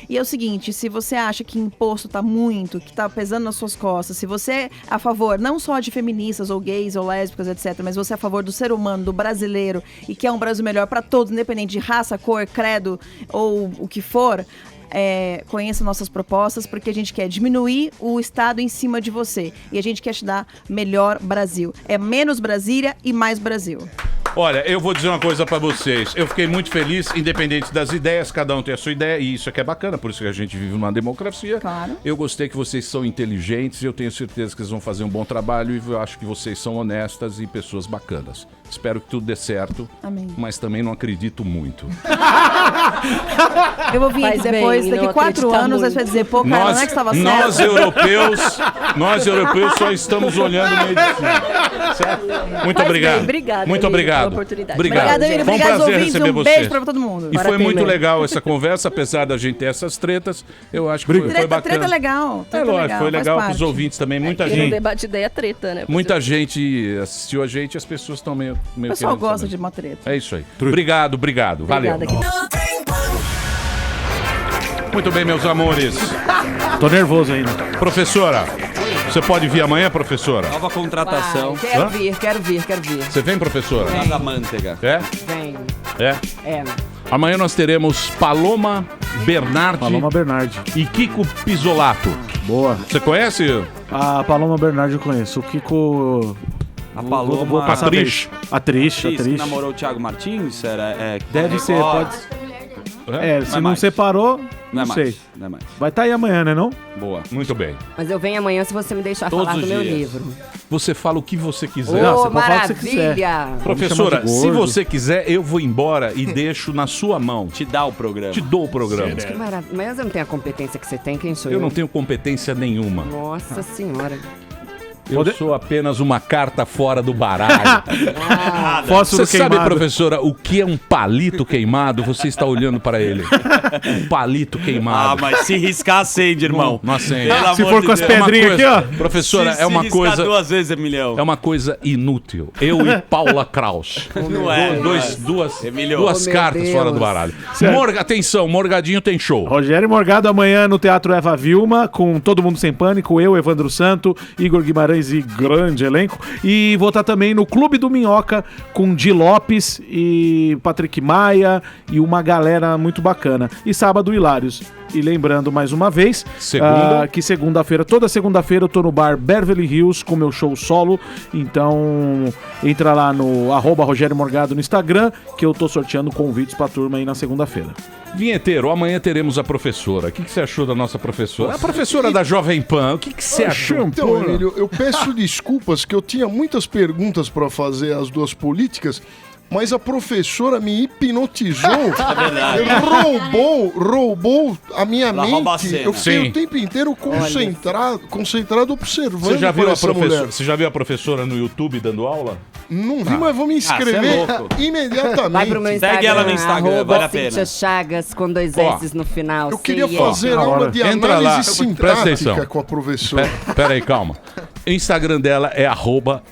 E é o seguinte, se você acha que imposto tá muito, que tá pesando nas suas costas, se você é a favor não só de feministas ou gays ou lésbicas, etc., mas você é a favor do ser humano, do brasileiro e quer um Brasil melhor para todos, independente de raça, cor, credo ou o que for, conheça nossas propostas, porque a gente quer diminuir o Estado em cima de você. E a gente quer te dar melhor Brasil. É menos Brasília e mais Brasil. Olha, eu vou dizer uma coisa pra vocês. Eu fiquei muito feliz, independente das ideias, cada um tem a sua ideia, e isso aqui é bacana, por isso que a gente vive numa democracia. Claro. Eu gostei que vocês são inteligentes, e eu tenho certeza que eles vão fazer um bom trabalho, e eu acho que vocês são honestas e pessoas bacanas. Espero que tudo dê certo, Amém. mas também não acredito muito. Eu vou vir Faz aqui depois, bem, daqui não 4 acreditar anos, muito. você vai dizer, pô, cara, não é que estava certo. Nós europeus só estamos olhando meio de cima. Certo? Muito Faz obrigado. bem, obrigada, Muito Emílio, obrigado. pela oportunidade. Obrigado. Obrigada, Emílio. Foi um Obrigado, prazer ouvintes. receber Um vocês. beijo pra todo mundo. E Bora, foi muito Temer. legal essa conversa, apesar da gente ter essas tretas. Eu acho que foi bacana. Treta legal. É Treta lógico, legal, foi faz legal parte. pros ouvintes também. Muita Porque no gente. debate de ideia é treta, né? Muita gente assistiu a gente e as pessoas estão meio O pessoal querendo gosta saber. de uma treta. É isso aí. Obrigado. Valeu. Obrigada, querido. Muito bem, meus amores. Tô nervoso ainda. Professora, você pode vir amanhã, professora? Nova contratação. Vai, quero Hã? vir. Você vem, professora? Nada manteiga. É? Vem. É? É. Amanhã nós teremos Paloma Bernardi. Paloma Bernardi. E Kiko Pisolato. Boa. Você conhece? A Paloma Bernardi eu conheço. O Kiko... A Paloma... Vou passar atriz. Atriz. Que namorou o Thiago Martins? Deve ser, pode... se não separou, não sei. Não é mais. Vai estar aí amanhã, né não? Boa. Muito bem. Mas eu venho amanhã se você me deixar Todos falar do os meu dias. livro. Você fala o que você quiser. Ô, Você pode falar o que você quiser. maravilha! Professora, se você quiser, eu vou embora e deixo na sua mão. Te dá o programa. Te dou o programa. Que maravilha. Mas eu não tenho a competência que você tem, quem sou eu? Eu não tenho competência nenhuma. Nossa senhora. Eu sou apenas uma carta fora do baralho. Fósforo Você sabe, queimado. professora, o que é um palito queimado? Você está olhando para ele. Um palito queimado. Ah, mas se riscar, acende, irmão. Não acende. Pelo Se amor for de com as Deus. pedrinhas aqui, ó. Professora, Se é uma riscar coisa... 2 vezes, Emilhão. É uma coisa inútil. Eu e Paula Kraus. Não é, Duas Emilio. duas Oh, meu cartas Deus. fora do baralho. Certo. Atenção, Morgadinho tem show. Rogério Morgado amanhã no Teatro Eva Vilma, com Todo Mundo Sem Pânico, eu, Evandro Santo, Igor Guimarães e grande elenco. E vou estar também no Clube do Minhoca, com Di Lopes e Patrick Maia e uma galera muito bacana. E sábado, Hilários. E lembrando mais uma vez que segunda-feira, toda segunda-feira eu tô no bar Beverly Hills com meu show solo. Então entra lá no @Rogério Morgado no Instagram, que eu tô sorteando convites pra turma aí na segunda-feira. Vinheteiro, amanhã teremos a professora. O que você achou da nossa professora? A professora da Jovem Pan. O que você achou? Então, Emílio, eu peço desculpas que eu tinha muitas perguntas para fazer às duas políticas, mas a professora me hipnotizou. É verdade. Roubou a minha Ela rouba a mente. cena. Eu fiquei Sim. o tempo inteiro concentrado observando. Você já viu por a essa professora? mulher. Você já viu a professora no YouTube dando aula? Não vi, mas vou me cê é inscrever louco. imediatamente. Vai pro meu Instagram, Segue ela no Instagram, vale a pena. Cíntia Chagas com 2 Ó, S no final. Eu queria C-I-E. fazer aula de Entra lá, análise presta atenção. sintática com a professora. Pera aí, calma. O Instagram dela é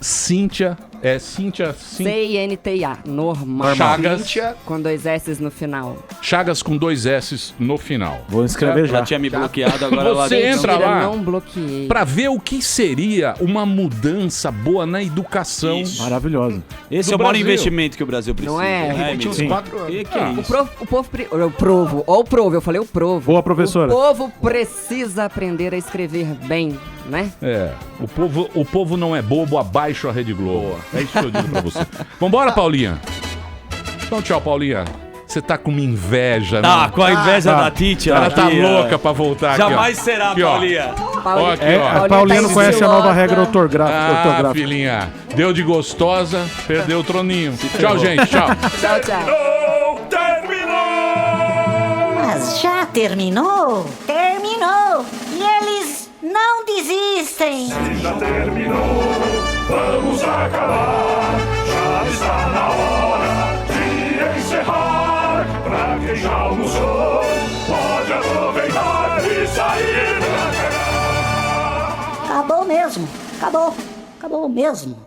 @Cíntia. É Cíntia. C-I-N-T-I-A. Normal. Chagas. Com 2 S no final. Chagas com 2 S no final. Vou inscrever já. Ela tinha me bloqueado, agora ela... Você entra Mentira, lá não bloqueei. pra ver o que seria uma mudança boa na educação. Isso. Maravilhoso. Esse do é o maior Brasil. investimento que o Brasil precisa. Não é? Emílio? Sim. Que é isso? O provo, eu falei o provo. Boa, professora. O povo precisa aprender a escrever bem, né? É, o povo não é bobo, abaixo a Rede Globo. É isso que eu digo pra você. Vambora, Paulinha? Então, tchau, Paulinha. Você tá com uma inveja, né? Tá, com a inveja da Titi. Ela tá aqui, louca pra voltar aqui, ó. Jamais será, Aqui, ó. Paulinha. Ó, aqui, ó. A Paulinha não tá conhece a nova idiota. regra ortográfica. Filhinha. Deu de gostosa, perdeu o troninho. Tchau, gente. Tchau. Tchau, tchau. Mas já terminou? Terminou! E eles não desistem! Já terminou, vamos acabar. Já está na hora de encerrar. Pra quem já almoçou, pode aproveitar e sair pra cá. Acabou mesmo! Acabou! Acabou mesmo!